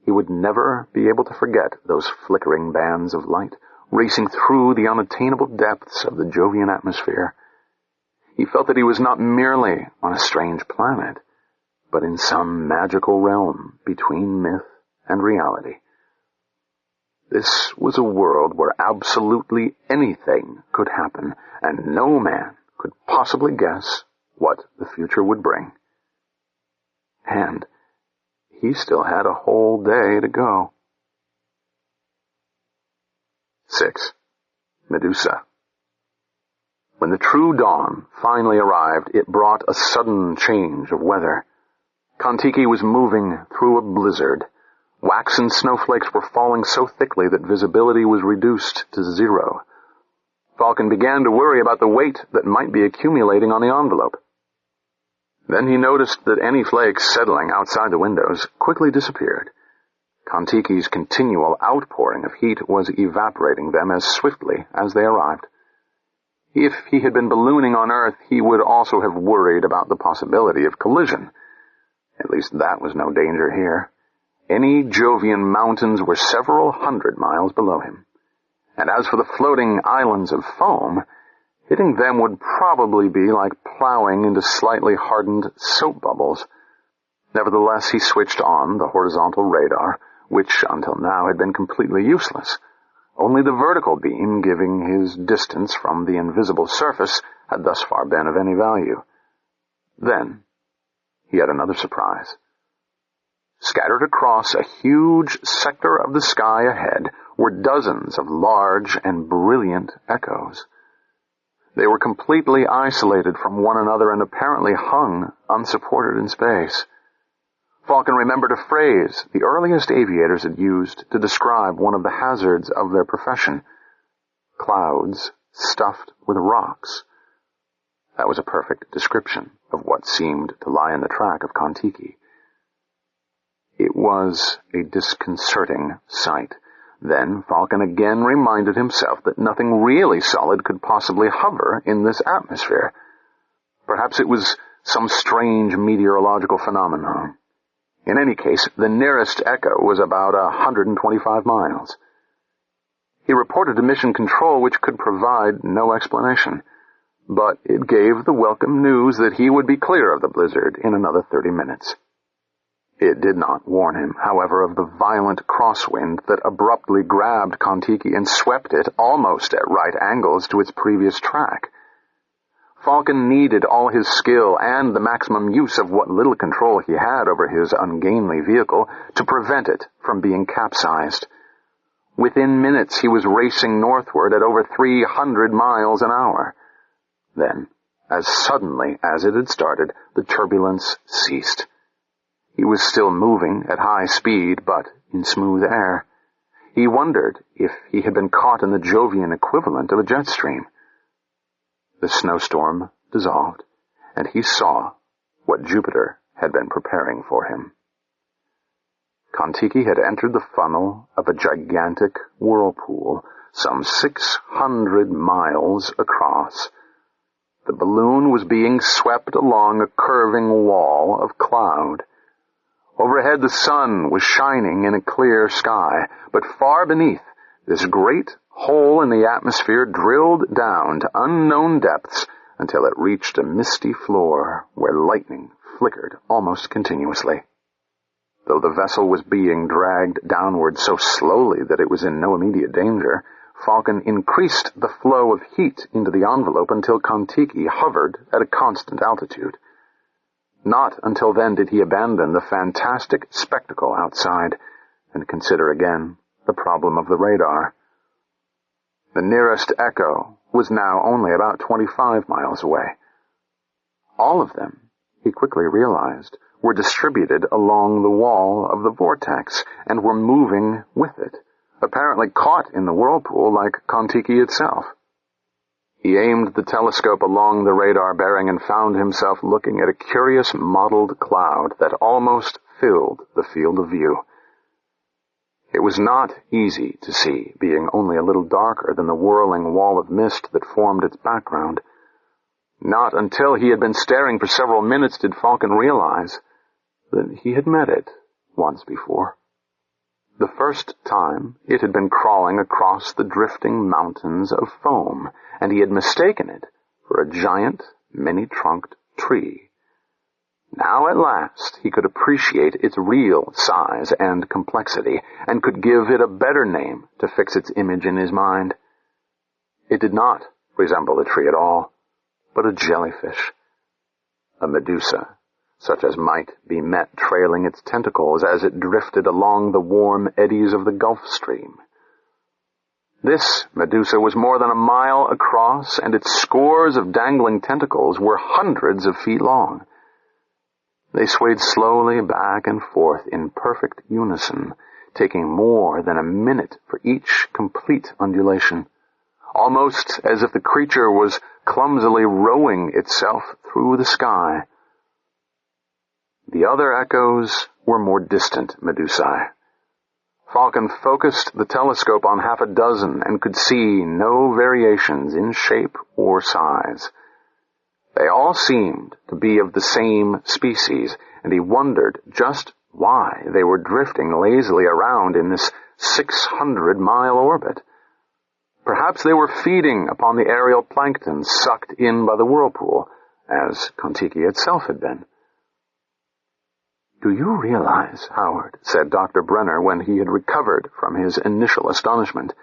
S2: He would never be able to forget those flickering bands of light racing through the unattainable depths of the Jovian atmosphere. He felt that he was not merely on a strange planet, but in some magical realm between myth and reality. This was a world where absolutely anything could happen, and no man could possibly guess what the future would bring. And he still had a whole day to go. 6. Medusa. When the true dawn finally arrived, it brought a sudden change of weather. Kon-Tiki was moving through a blizzard. Waxen snowflakes were falling so thickly that visibility was reduced to 0. Falcon began to worry about the weight that might be accumulating on the envelope. Then he noticed that any flakes settling outside the windows quickly disappeared. Kon-Tiki's continual outpouring of heat was evaporating them as swiftly as they arrived. If he had been ballooning on Earth, he would also have worried about the possibility of collision. At least that was no danger here. Any Jovian mountains were several hundred miles below him. And as for the floating islands of foam, hitting them would probably be like plowing into slightly hardened soap bubbles. Nevertheless, he switched on the horizontal radar, which until now had been completely useless. Only the vertical beam giving his distance from the invisible surface had thus far been of any value. Then he had another surprise. Scattered across a huge sector of the sky ahead were dozens of large and brilliant echoes. They were completely isolated from one another and apparently hung unsupported in space. Falcon remembered a phrase the earliest aviators had used to describe one of the hazards of their profession: clouds stuffed with rocks. That was a perfect description of what seemed to lie in the track of Kon-Tiki. It was a disconcerting sight. Then Falcon again reminded himself that nothing really solid could possibly hover in this atmosphere. Perhaps it was some strange meteorological phenomenon. In any case, the nearest echo was about 125 miles. He reported to Mission Control, which could provide no explanation, but it gave the welcome news that he would be clear of the blizzard in another 30 minutes. It did not warn him, however, of the violent crosswind that abruptly grabbed Kon-Tiki and swept it almost at right angles to its previous track. Falcon needed all his skill and the maximum use of what little control he had over his ungainly vehicle to prevent it from being capsized. Within minutes he was racing northward at over 300 miles an hour. Then, as suddenly as it had started, the turbulence ceased. He was still moving at high speed, but in smooth air. He wondered if he had been caught in the Jovian equivalent of a jet stream. The snowstorm dissolved, and he saw what Jupiter had been preparing for him. Kon-Tiki had entered the funnel of a gigantic whirlpool, some 600 miles across. The balloon was being swept along a curving wall of cloud. Overhead the sun was shining in a clear sky, but far beneath, this great hole in the atmosphere drilled down to unknown depths until it reached a misty floor where lightning flickered almost continuously. Though the vessel was being dragged downward so slowly that it was in no immediate danger, Falcon increased the flow of heat into the envelope until Kon-Tiki hovered at a constant altitude. Not until then did he abandon the fantastic spectacle outside and consider again the problem of the radar. The nearest echo was now only about 25 miles away. All of them, he quickly realized, were distributed along the wall of the vortex and were moving with it, apparently caught in the whirlpool like Kon-Tiki itself. He aimed the telescope along the radar bearing and found himself looking at a curious mottled cloud that almost filled the field of view. It was not easy to see, being only a little darker than the whirling wall of mist that formed its background. Not until he had been staring for several minutes did Falcon realize that he had met it once before. The first time it had been crawling across the drifting mountains of foam, and he had mistaken it for a giant, many-trunked tree. Now at last he could appreciate its real size and complexity, and could give it a better name to fix its image in his mind. It did not resemble a tree at all, but a jellyfish, a Medusa, such as might be met trailing its tentacles as it drifted along the warm eddies of the Gulf Stream. This Medusa was more than a mile across, and its scores of dangling tentacles were hundreds of feet long. They swayed slowly back and forth in perfect unison, taking more than a minute for each complete undulation, almost as if the creature was clumsily rowing itself through the sky. The other echoes were more distant Medusae. Falcon focused the telescope on half a dozen and could see no variations in shape or size. They all seemed to be of the same species, and he wondered just why they were drifting lazily around in this 600-mile orbit. Perhaps they were feeding upon the aerial plankton sucked in by the whirlpool, as Kon-Tiki itself had been. "Do you realize, Howard," said Dr. Brenner when he had recovered from his initial astonishment,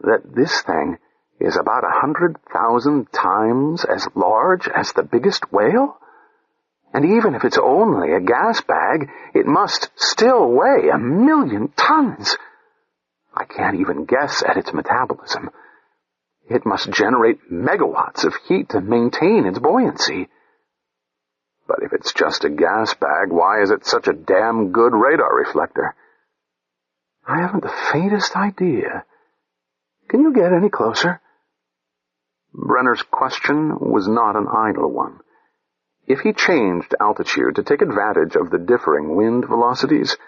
S2: "that this thing is about 100,000 times as large as the biggest whale? And even if it's only a gas bag, it must still weigh 1,000,000 tons. I can't even guess at its metabolism. It must generate megawatts of heat to maintain its buoyancy. But if it's just a gas bag, why is it such a damn good radar reflector? I haven't the faintest idea. Can you get any closer?" Brenner's question was not an idle one. If he changed altitude to take advantage of the differing wind velocities,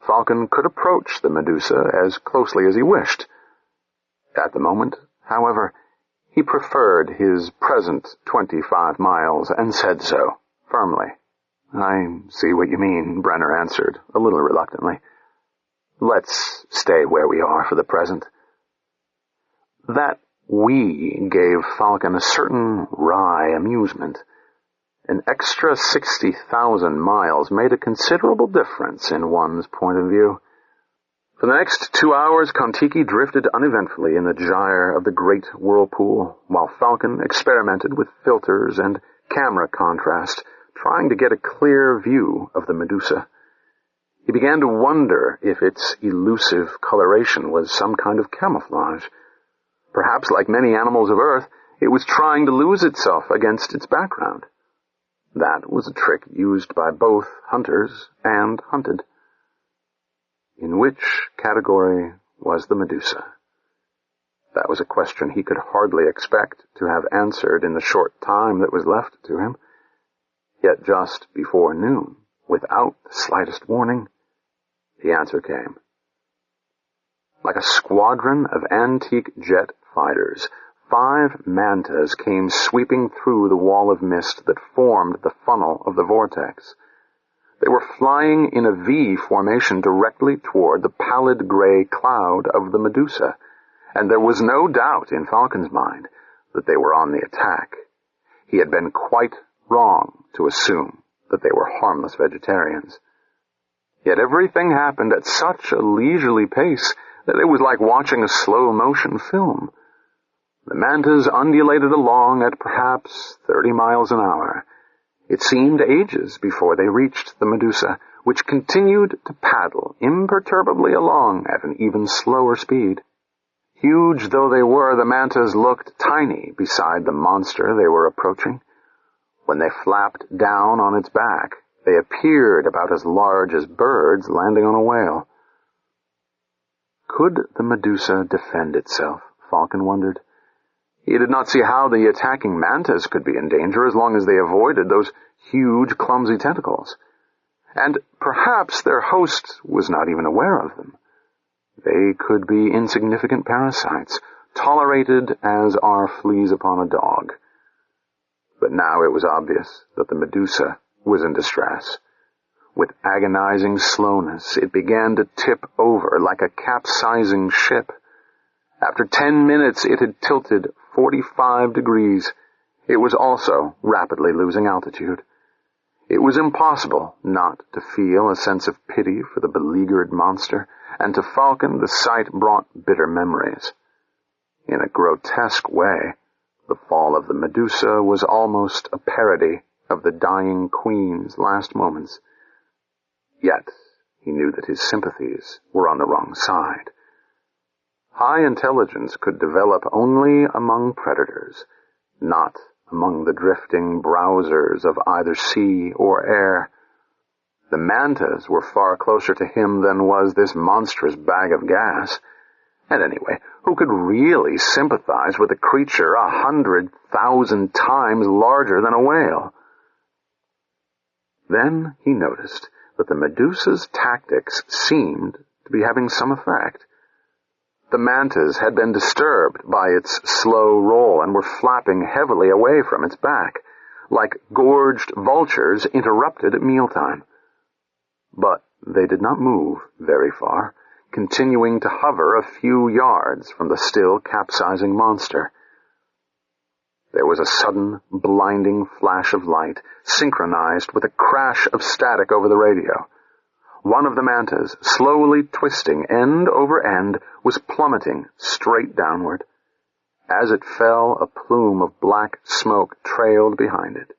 S2: Falcon could approach the Medusa as closely as he wished. At the moment, however, he preferred his present 25 miles and said so, firmly. "I see what you mean," Brenner answered, a little reluctantly. "Let's stay where we are for the present." That "we" gave Falcon a certain wry amusement. An extra 60,000 miles made a considerable difference in one's point of view. For the next 2 hours, Kon-Tiki drifted uneventfully in the gyre of the great whirlpool, while Falcon experimented with filters and camera contrast, trying to get a clear view of the Medusa. He began to wonder if its elusive coloration was some kind of camouflage. Perhaps, like many animals of Earth, it was trying to lose itself against its background. That was a trick used by both hunters and hunted. In which category was the Medusa? That was a question he could hardly expect to have answered in the short time that was left to him. Yet just before noon, without the slightest warning, the answer came. Like a squadron of antique jet fighters, 5 mantas came sweeping through the wall of mist that formed the funnel of the vortex. They were flying in a V formation directly toward the pallid gray cloud of the Medusa, and there was no doubt in Falcon's mind that they were on the attack. He had been quite wrong to assume that they were harmless vegetarians. Yet everything happened at such a leisurely pace that it was like watching a slow-motion film. The mantas undulated along at perhaps 30 miles an hour. It seemed ages before they reached the Medusa, which continued to paddle imperturbably along at an even slower speed. Huge though they were, the mantas looked tiny beside the monster they were approaching. When they flapped down on its back, they appeared about as large as birds landing on a whale. Could the Medusa defend itself? Falcon wondered. He did not see how the attacking mantas could be in danger as long as they avoided those huge, clumsy tentacles. And perhaps their host was not even aware of them. They could be insignificant parasites, tolerated as are fleas upon a dog. But now it was obvious that the Medusa was in distress. With agonizing slowness, it began to tip over like a capsizing ship. After 10 minutes, it had tilted 45 degrees. It was also rapidly losing altitude. It was impossible not to feel a sense of pity for the beleaguered monster, and to Falcon the sight brought bitter memories. In a grotesque way, the fall of the Medusa was almost a parody of the dying queen's last moments. Yet he knew that his sympathies were on the wrong side. High intelligence could develop only among predators, not among the drifting browsers of either sea or air. The mantas were far closer to him than was this monstrous bag of gas. And anyway, who could really sympathize with a creature 100,000 times larger than a whale? Then he noticed that the Medusa's tactics seemed to be having some effect. The mantas had been disturbed by its slow roll and were flapping heavily away from its back, like gorged vultures interrupted at mealtime. But they did not move very far, continuing to hover a few yards from the still capsizing monster. There was a sudden, blinding flash of light, synchronized with a crash of static over the radio. One of the mantas, slowly twisting end over end, was plummeting straight downward. As it fell, a plume of black smoke trailed behind it.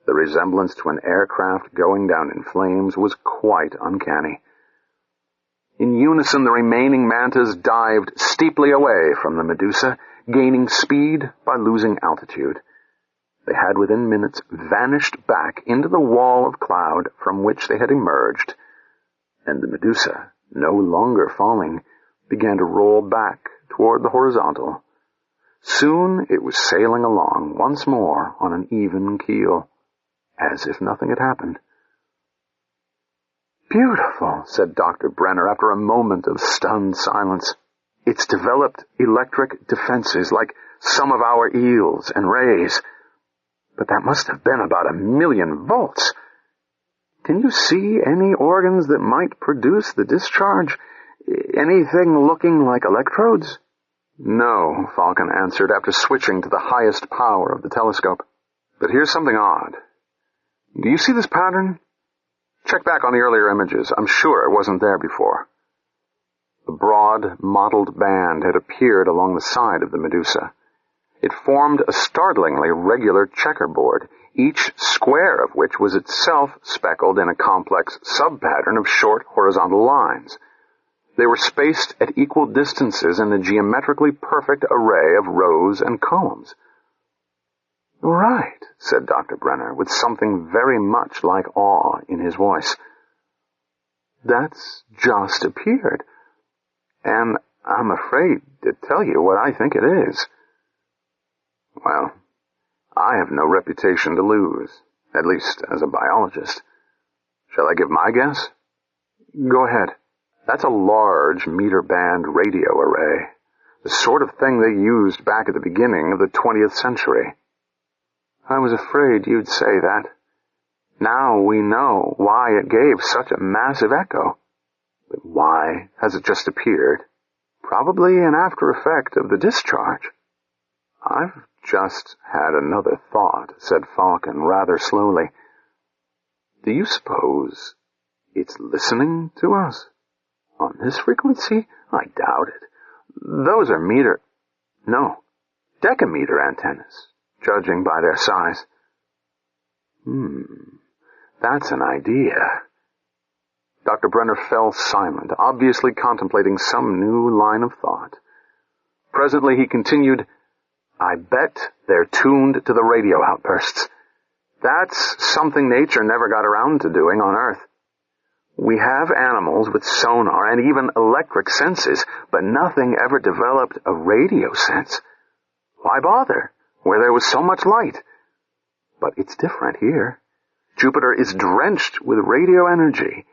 S2: The resemblance to an aircraft going down in flames was quite uncanny. In unison, the remaining mantas dived steeply away from the Medusa, gaining speed by losing altitude. They had within minutes vanished back into the wall of cloud from which they had emerged, and the Medusa, no longer falling, began to roll back toward the horizontal. Soon it was sailing along once more on an even keel, as if nothing had happened. "Beautiful," said Dr. Brenner after a moment of stunned silence. "It's developed electric defenses like some of our eels and rays. But that must have been about 1,000,000 volts. Can you see any organs that might produce the discharge? Anything looking like electrodes?" "No," Falcon answered after switching to the highest power of the telescope. "But here's something odd. Do you see this pattern? Check back on the earlier images. I'm sure it wasn't there before." A broad, mottled band had appeared along the side of the Medusa. It formed a startlingly regular checkerboard, each square of which was itself speckled in a complex sub-pattern of short horizontal lines. They were spaced at equal distances in a geometrically perfect array of rows and columns. "Right," said Dr. Brenner, with something very much like awe in his voice. "That's just appeared, and I'm afraid to tell you what I think it is." "Well, I have no reputation to lose, at least as a biologist. Shall I give my guess?" "Go ahead." "That's a large meter-band radio array, the sort of thing they used back at the beginning of the 20th century. "I was afraid you'd say that. Now we know why it gave such a massive echo. But why has it just appeared? Probably an after effect of the discharge." "I've just had another thought," said Falcon rather slowly. "Do you suppose it's listening to us? On this frequency? I doubt it. Those are decameter antennas, judging by their size." That's an idea." Dr. Brenner fell silent, obviously contemplating some new line of thought. Presently he continued, "I bet they're tuned to the radio outbursts. That's something nature never got around to doing on Earth. We have animals with sonar and even electric senses, but nothing ever developed a radio sense. Why bother, where there was so much light? But it's different here. Jupiter is drenched with radio energy.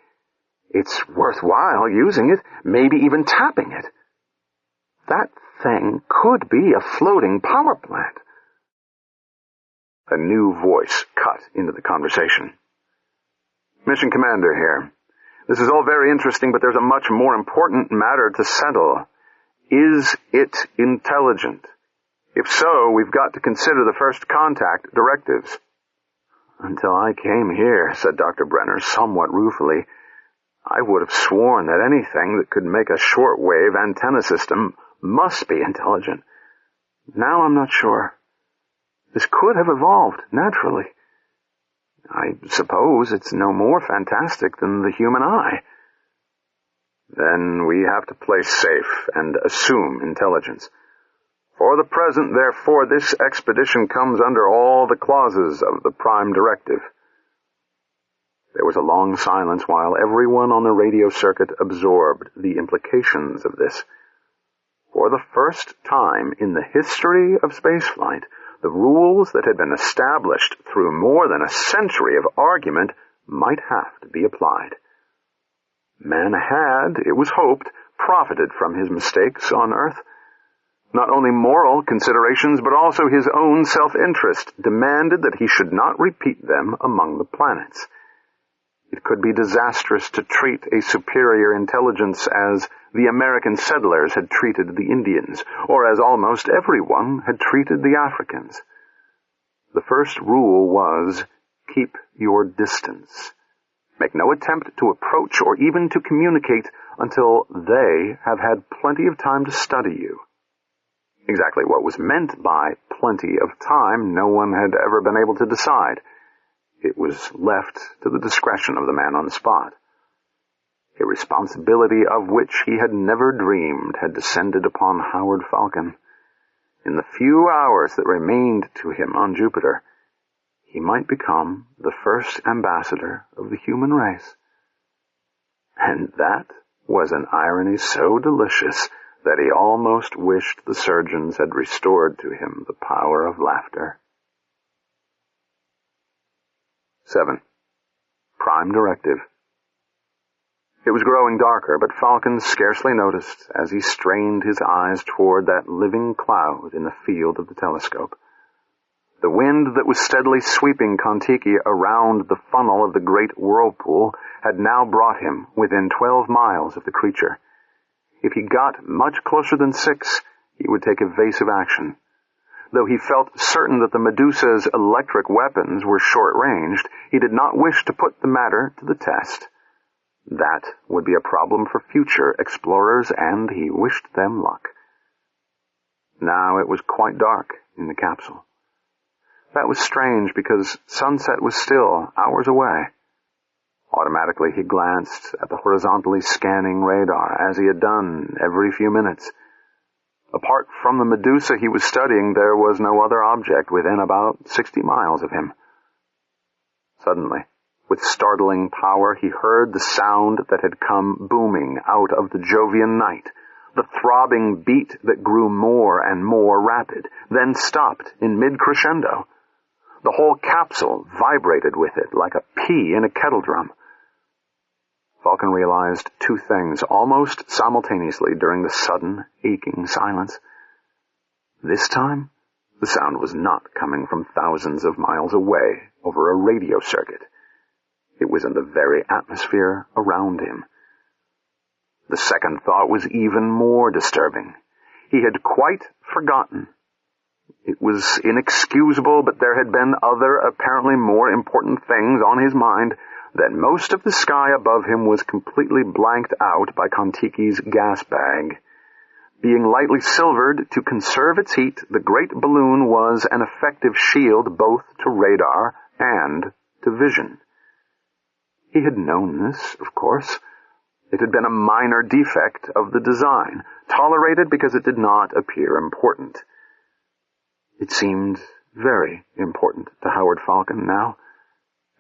S2: It's worthwhile using it, maybe even tapping it. That thing could be a floating power plant." A new voice cut into the conversation. "Mission Commander here. This is all very interesting, but there's a much more important matter to settle. Is it intelligent? If so, we've got to consider the first contact directives." "Until I came here," said Dr. Brenner somewhat ruefully, "I would have sworn that anything that could make a shortwave antenna system must be intelligent. Now I'm not sure. This could have evolved naturally. I suppose it's no more fantastic than the human eye." "Then we have to play safe and assume intelligence. For the present, therefore, this expedition comes under all the clauses of the Prime Directive." There was a long silence while everyone on the radio circuit absorbed the implications of this. For the first time in the history of spaceflight, the rules that had been established through more than a century of argument might have to be applied. Man had, it was hoped, profited from his mistakes on Earth. Not only moral considerations, but also his own self-interest demanded that he should not repeat them among the planets. It could be disastrous to treat a superior intelligence as the American settlers had treated the Indians, or as almost everyone had treated the Africans. The first rule was, keep your distance. Make no attempt to approach or even to communicate until they have had plenty of time to study you. Exactly what was meant by plenty of time, no one had ever been able to decide. It was left to the discretion of the man on the spot. A responsibility of which he had never dreamed had descended upon Howard Falcon. In the few hours that remained to him on Jupiter, he might become the first ambassador of the human race. And that was an irony so delicious that he almost wished the surgeons had restored to him the power of laughter. 7. Prime Directive. It was growing darker, but Falcon scarcely noticed as he strained his eyes toward that living cloud in the field of the telescope. The wind that was steadily sweeping Kon-Tiki around the funnel of the great whirlpool had now brought him within 12 miles of the creature. If he got much closer than 6, he would take evasive action. Though he felt certain that the Medusa's electric weapons were short-ranged, he did not wish to put the matter to the test. That would be a problem for future explorers, and he wished them luck. Now it was quite dark in the capsule. That was strange because sunset was still hours away. Automatically he glanced at the horizontally scanning radar, as he had done every few minutes. Apart from the Medusa he was studying, there was no other object within about 60 miles of him. Suddenly, with startling power, he heard the sound that had come booming out of the Jovian night, the throbbing beat that grew more and more rapid, then stopped in mid-crescendo. The whole capsule vibrated with it like a pea in a kettle drum. Falcon realized two things almost simultaneously during the sudden, aching silence. This time, the sound was not coming from thousands of miles away over a radio circuit. It was in the very atmosphere around him. The second thought was even more disturbing. He had quite forgotten. It was inexcusable, but there had been other, apparently more important things on his mind. That most of the sky above him was completely blanked out by Kon-Tiki's gas bag. Being lightly silvered to conserve its heat, the great balloon was an effective shield both to radar and to vision. He had known this, of course. It had been a minor defect of the design, tolerated because it did not appear important. It seemed very important to Howard Falcon now,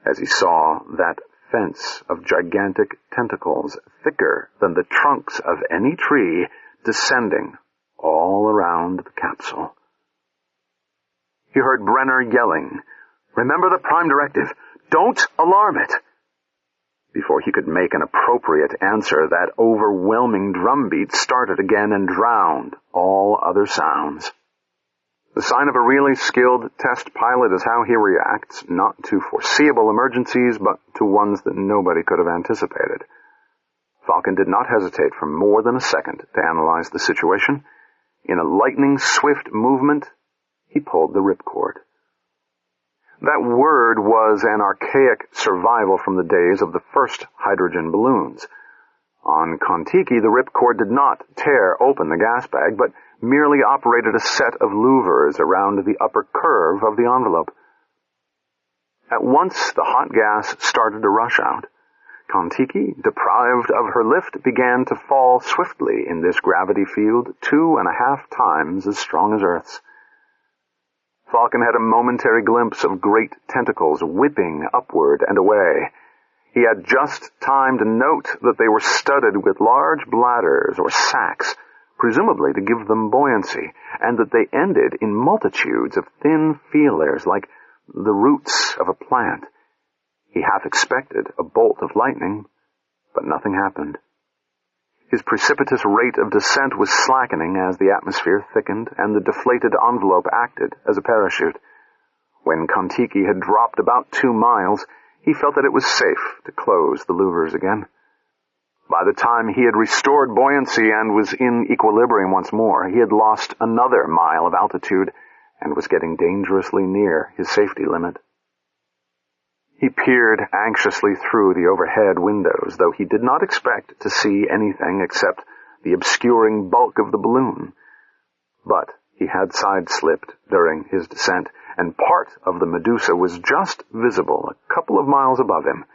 S2: as he saw that fence of gigantic tentacles thicker than the trunks of any tree descending all around the capsule. He heard Brenner yelling, "Remember the Prime Directive! Don't alarm it!" Before he could make an appropriate answer, that overwhelming drumbeat started again and drowned all other sounds. The sign of a really skilled test pilot is how he reacts, not to foreseeable emergencies, but to ones that nobody could have anticipated. Falcon did not hesitate for more than a second to analyze the situation. In a lightning-swift movement, he pulled the ripcord. That word was an archaic survival from the days of the first hydrogen balloons. On Kon-Tiki, the ripcord did not tear open the gas bag, but merely operated a set of louvers around the upper curve of the envelope. At once, the hot gas started to rush out. Kon-Tiki, deprived of her lift, began to fall swiftly in this gravity field 2.5 times as strong as Earth's. Falcon had a momentary glimpse of great tentacles whipping upward and away. He had just time to note that they were studded with large bladders or sacs, presumably to give them buoyancy, and that they ended in multitudes of thin feelers like the roots of a plant. He half expected a bolt of lightning, But nothing happened. His precipitous rate of descent was slackening as the atmosphere thickened and the deflated envelope acted as a parachute. When Kon-Tiki had dropped about 2 miles, he felt that it was safe to close the louvers again. By the time he had restored buoyancy and was in equilibrium once more, he had lost another mile of altitude and was getting dangerously near his safety limit. He peered anxiously through the overhead windows, though he did not expect to see anything except the obscuring bulk of the balloon. But he had side-slipped during his descent, and part of the Medusa was just visible a couple of miles above him.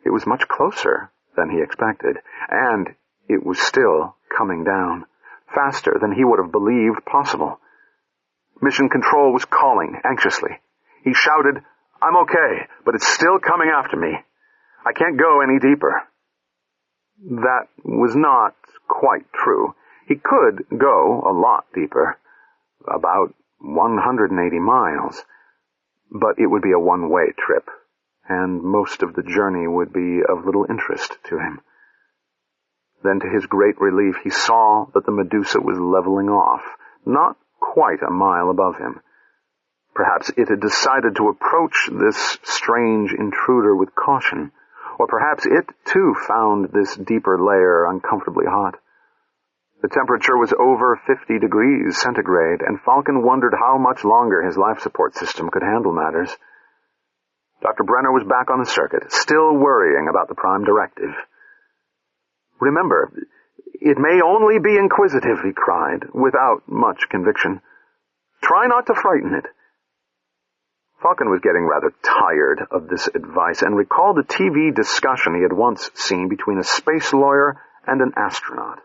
S2: It was much closer than he expected, and it was still coming down, faster than he would have believed possible. Mission Control was calling anxiously. He shouted, "I'm okay, but it's still coming after me. I can't go any deeper." That was not quite true. He could go a lot deeper, about 180 miles, but it would be a one-way trip, and most of the journey would be of little interest to him. Then, to his great relief, he saw that the Medusa was leveling off, not quite a mile above him. Perhaps it had decided to approach this strange intruder with caution, or perhaps it, too, found this deeper layer uncomfortably hot. The temperature was over 50 degrees centigrade, and Falcon wondered how much longer his life support system could handle matters. Dr. Brenner was back on the circuit, still worrying about the Prime Directive. "Remember, it may only be inquisitive," he cried, without much conviction. "Try not to frighten it." Falcon was getting rather tired of this advice and recalled a TV discussion he had once seen between a space lawyer and an astronaut.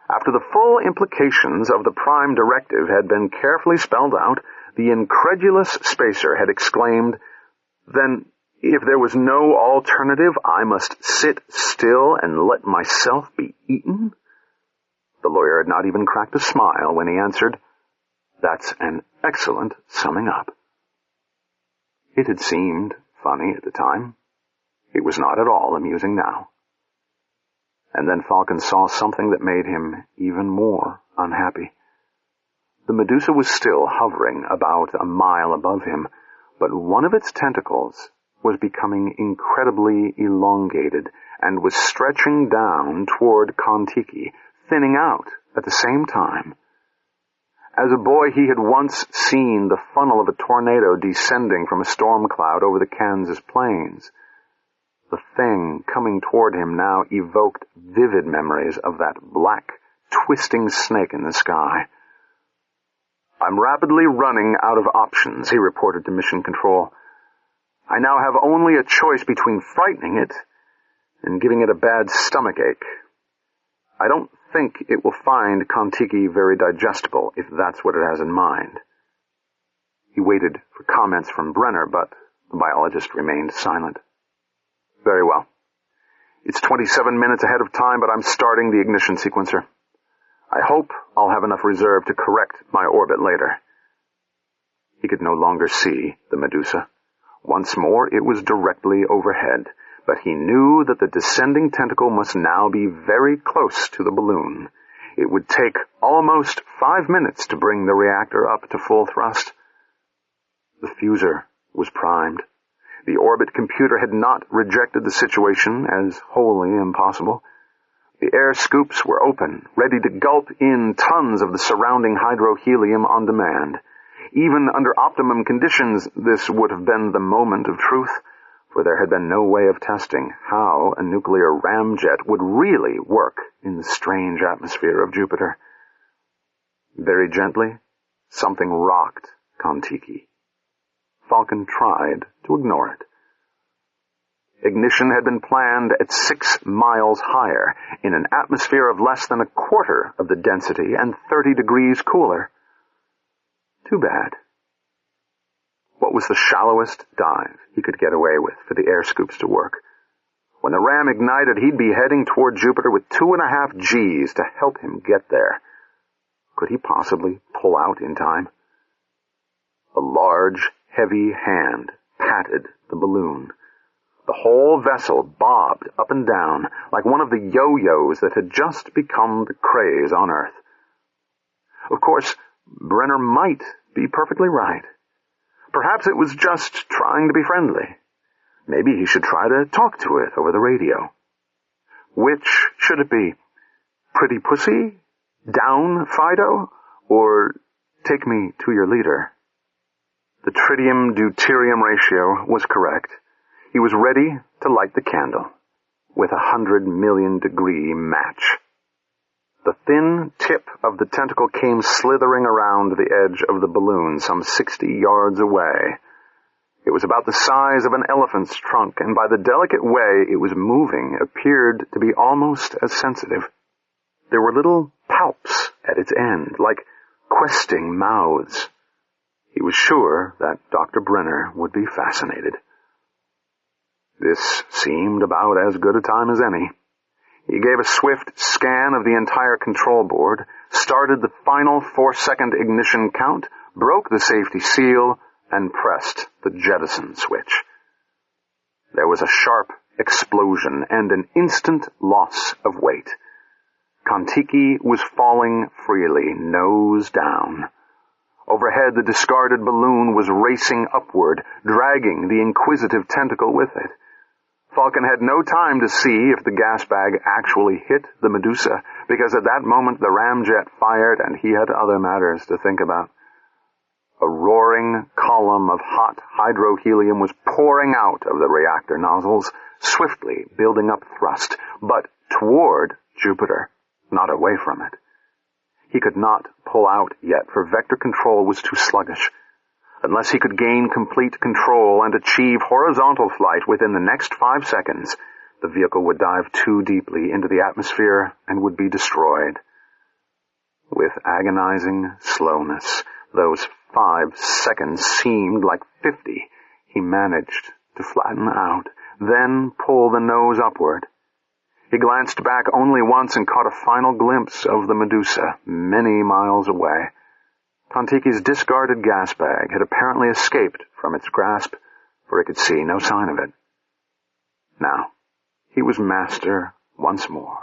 S2: After the full implications of the Prime Directive had been carefully spelled out, the incredulous spacer had exclaimed, "Then, if there was no alternative, I must sit still and let myself be eaten?" The lawyer had not even cracked a smile when he answered, "That's an excellent summing up." It had seemed funny at the time. It was not at all amusing now. And then Falcon saw something that made him even more unhappy. The Medusa was still hovering about a mile above him, but one of its tentacles was becoming incredibly elongated and was stretching down toward Kon-Tiki, thinning out at the same time. As a boy, he had once seen the funnel of a tornado descending from a storm cloud over the Kansas plains. The thing coming toward him now evoked vivid memories of that black, twisting snake in the sky. "I'm rapidly running out of options," he reported to Mission Control. "I now have only a choice between frightening it and giving it a bad stomachache. I don't think it will find Kon-Tiki very digestible, if that's what it has in mind." He waited for comments from Brenner, but the biologist remained silent. "Very well. It's 27 minutes ahead of time, but I'm starting the ignition sequencer. I hope I'll have enough reserve to correct my orbit later." He could no longer see the Medusa. Once more, it was directly overhead, but he knew that the descending tentacle must now be very close to the balloon. It would take almost 5 minutes to bring the reactor up to full thrust. The fuser was primed. The orbit computer had not rejected the situation as wholly impossible. The air scoops were open, ready to gulp in tons of the surrounding hydrohelium on demand. Even under optimum conditions, this would have been the moment of truth, for there had been no way of testing how a nuclear ramjet would really work in the strange atmosphere of Jupiter. Very gently, something rocked Kon-Tiki. Falcon tried to ignore it. Ignition had been planned at 6 miles higher, in an atmosphere of less than a quarter of the density and 30 degrees cooler. Too bad. What was the shallowest dive he could get away with for the air scoops to work? When the ram ignited, he'd be heading toward Jupiter with 2.5 Gs to help him get there. Could he possibly pull out in time? A large, heavy hand patted the balloon. The whole vessel bobbed up and down like one of the yo-yos that had just become the craze on Earth. Of course, Brenner might be perfectly right. Perhaps it was just trying to be friendly. Maybe he should try to talk to it over the radio. Which should it be? Pretty pussy? Down, Fido? Or take me to your leader? The tritium-deuterium ratio was correct. He was ready to light the candle with 100 million degree match. The thin tip of the tentacle came slithering around the edge of the balloon some 60 yards away. It was about the size of an elephant's trunk, and by the delicate way it was moving, appeared to be almost as sensitive. There were little palps at its end, like questing mouths. He was sure that Dr. Brenner would be fascinated. This seemed about as good a time as any. He gave a swift scan of the entire control board, started the final 4-second ignition count, broke the safety seal, and pressed the jettison switch. There was a sharp explosion and an instant loss of weight. Kon-Tiki was falling freely, nose down. Overhead, the discarded balloon was racing upward, dragging the inquisitive tentacle with it. Falcon had no time to see if the gas bag actually hit the Medusa, because at that moment the ramjet fired and he had other matters to think about. A roaring column of hot hydrohelium was pouring out of the reactor nozzles, swiftly building up thrust, but toward Jupiter, not away from it. He could not pull out yet, for vector control was too sluggish. Unless he could gain complete control and achieve horizontal flight within the next 5 seconds, the vehicle would dive too deeply into the atmosphere and would be destroyed. With agonizing slowness, those 5 seconds seemed like 50. He managed to flatten out, then pull the nose upward. He glanced back only once and caught a final glimpse of the Medusa, many miles away. Kon-Tiki's discarded gas bag had apparently escaped from its grasp, for he could see no sign of it. Now, he was master once more,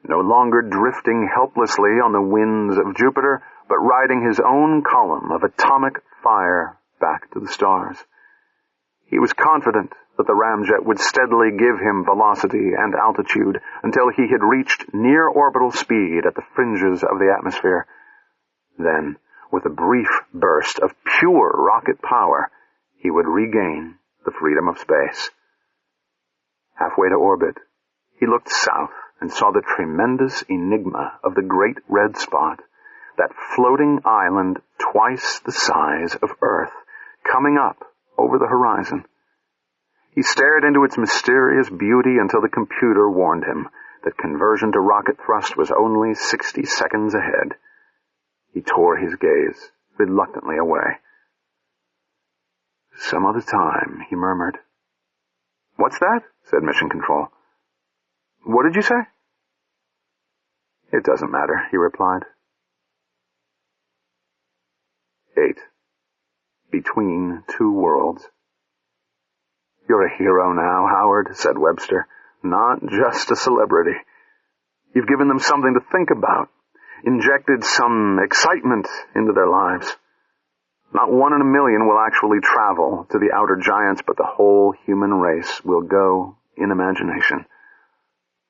S2: no longer drifting helplessly on the winds of Jupiter, but riding his own column of atomic fire back to the stars. He was confident that the ramjet would steadily give him velocity and altitude until he had reached near orbital speed at the fringes of the atmosphere. Then, with a brief burst of pure rocket power, he would regain the freedom of space. Halfway to orbit, he looked south and saw the tremendous enigma of the great red spot, that floating island twice the size of Earth, coming up over the horizon. He stared into its mysterious beauty until the computer warned him that conversion to rocket thrust was only 60 seconds ahead. He tore his gaze reluctantly away. "Some other time," he murmured. "What's that?" said Mission Control. "What did you say?" "It doesn't matter," he replied. 8. Between Two Worlds. "You're a hero now, Howard," said Webster. "Not just a celebrity. You've given them something to think about, injected some excitement into their lives. Not 1 in a million will actually travel to the outer giants, but the whole human race will go in imagination.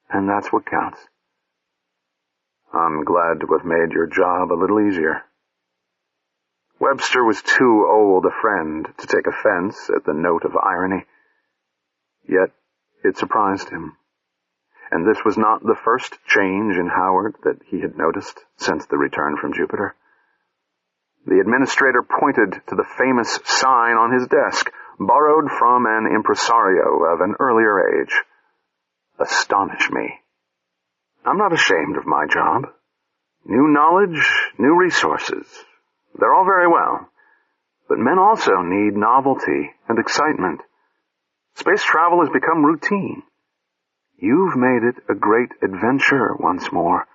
S2: And that's what counts. I'm glad to have made your job a little easier." Webster was too old a friend to take offense at the note of irony. Yet it surprised him. And this was not the first change in Howard that he had noticed since the return from Jupiter. The administrator pointed to the famous sign on his desk, borrowed from an impresario of an earlier age. "Astonish me." I'm not ashamed of my job. New knowledge, new resources. They're all very well. But men also need novelty and excitement. Space travel has become routine. You've made it a great adventure once more.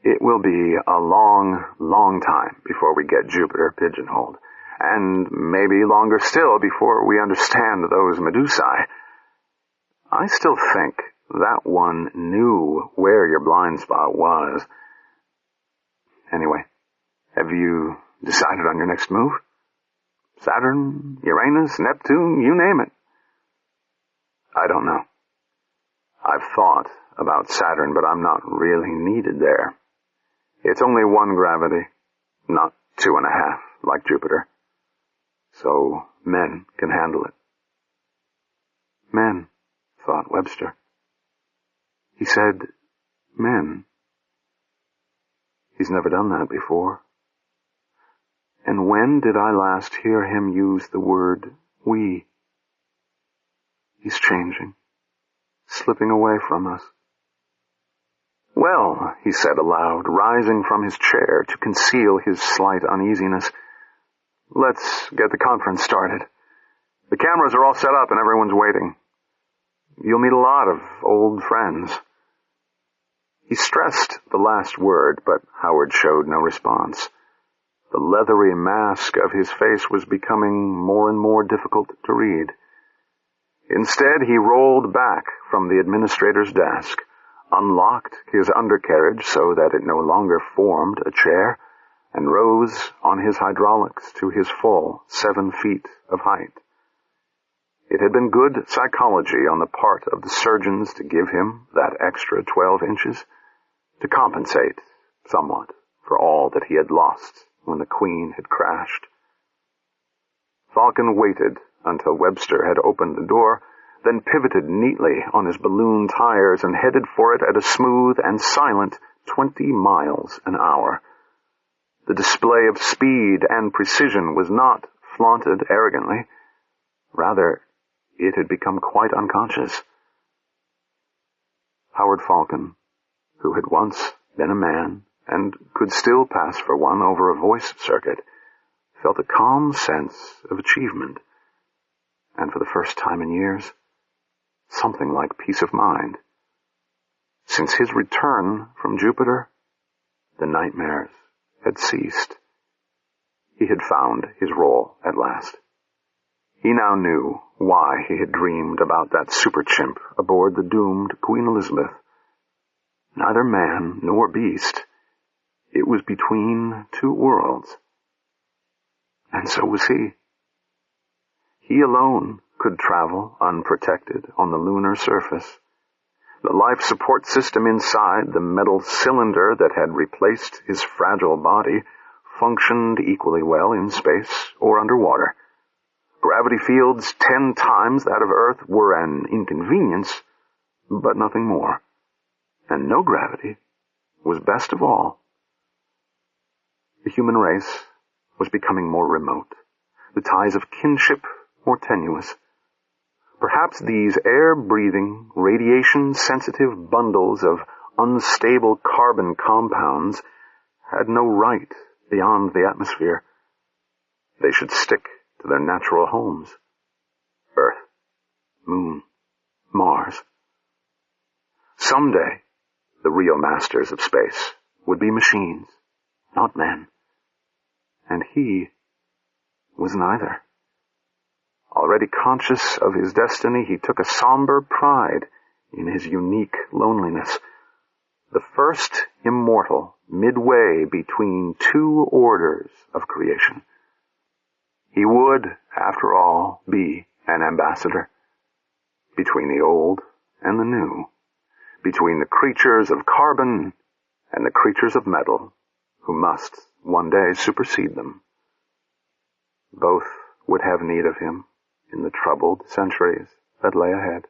S2: It will be a long, long time before we get Jupiter pigeonholed, and maybe longer still before we understand those Medusae. I still think that one knew where your blind spot was. Anyway, have you decided on your next move? Saturn, Uranus, Neptune, you name it. I don't know. I've thought about Saturn, but I'm not really needed there. It's only one gravity, not 2.5, like Jupiter. So men can handle it. Men, thought Webster. He said, men. He's never done that before. And when did I last hear him use the word we? He's changing, slipping away from us. Well, he said aloud, rising from his chair to conceal his slight uneasiness, let's get the conference started. The cameras are all set up and everyone's waiting. You'll meet a lot of old friends. He stressed the last word, but Howard showed no response. The leathery mask of his face was becoming more and more difficult to read. Instead, he rolled back from the administrator's desk, unlocked his undercarriage so that it no longer formed a chair, and rose on his hydraulics to his full 7 feet of height. It had been good psychology on the part of the surgeons to give him that extra 12 inches, to compensate somewhat for all that he had lost when the Queen had crashed. Falcon waited until Webster had opened the door, then pivoted neatly on his balloon tires and headed for it at a smooth and silent 20 miles an hour. The display of speed and precision was not flaunted arrogantly. Rather, it had become quite unconscious. Howard Falcon, who had once been a man and could still pass for one over a voice circuit, felt a calm sense of achievement, and for the first time in years, something like peace of mind. Since his return from Jupiter, the nightmares had ceased. He had found his role at last. He now knew why he had dreamed about that super chimp aboard the doomed Queen Elizabeth. Neither man nor beast. It was between two worlds. And so was he. He alone could travel unprotected on the lunar surface. The life support system inside the metal cylinder that had replaced his fragile body functioned equally well in space or underwater. Gravity fields 10 times that of Earth were an inconvenience, but nothing more. And no gravity was best of all. The human race was becoming more remote, the ties of kinship more tenuous. Perhaps these air-breathing, radiation-sensitive bundles of unstable carbon compounds had no right beyond the atmosphere. They should stick to their natural homes. Earth, Moon, Mars. Someday, the real masters of space would be machines, not men. And he was neither. Already conscious of his destiny, he took a somber pride in his unique loneliness. The first immortal midway between two orders of creation. He would, after all, be an ambassador between the old and the new, between the creatures of carbon and the creatures of metal, who must one day supersede them. Both would have need of him in the troubled centuries that lay ahead.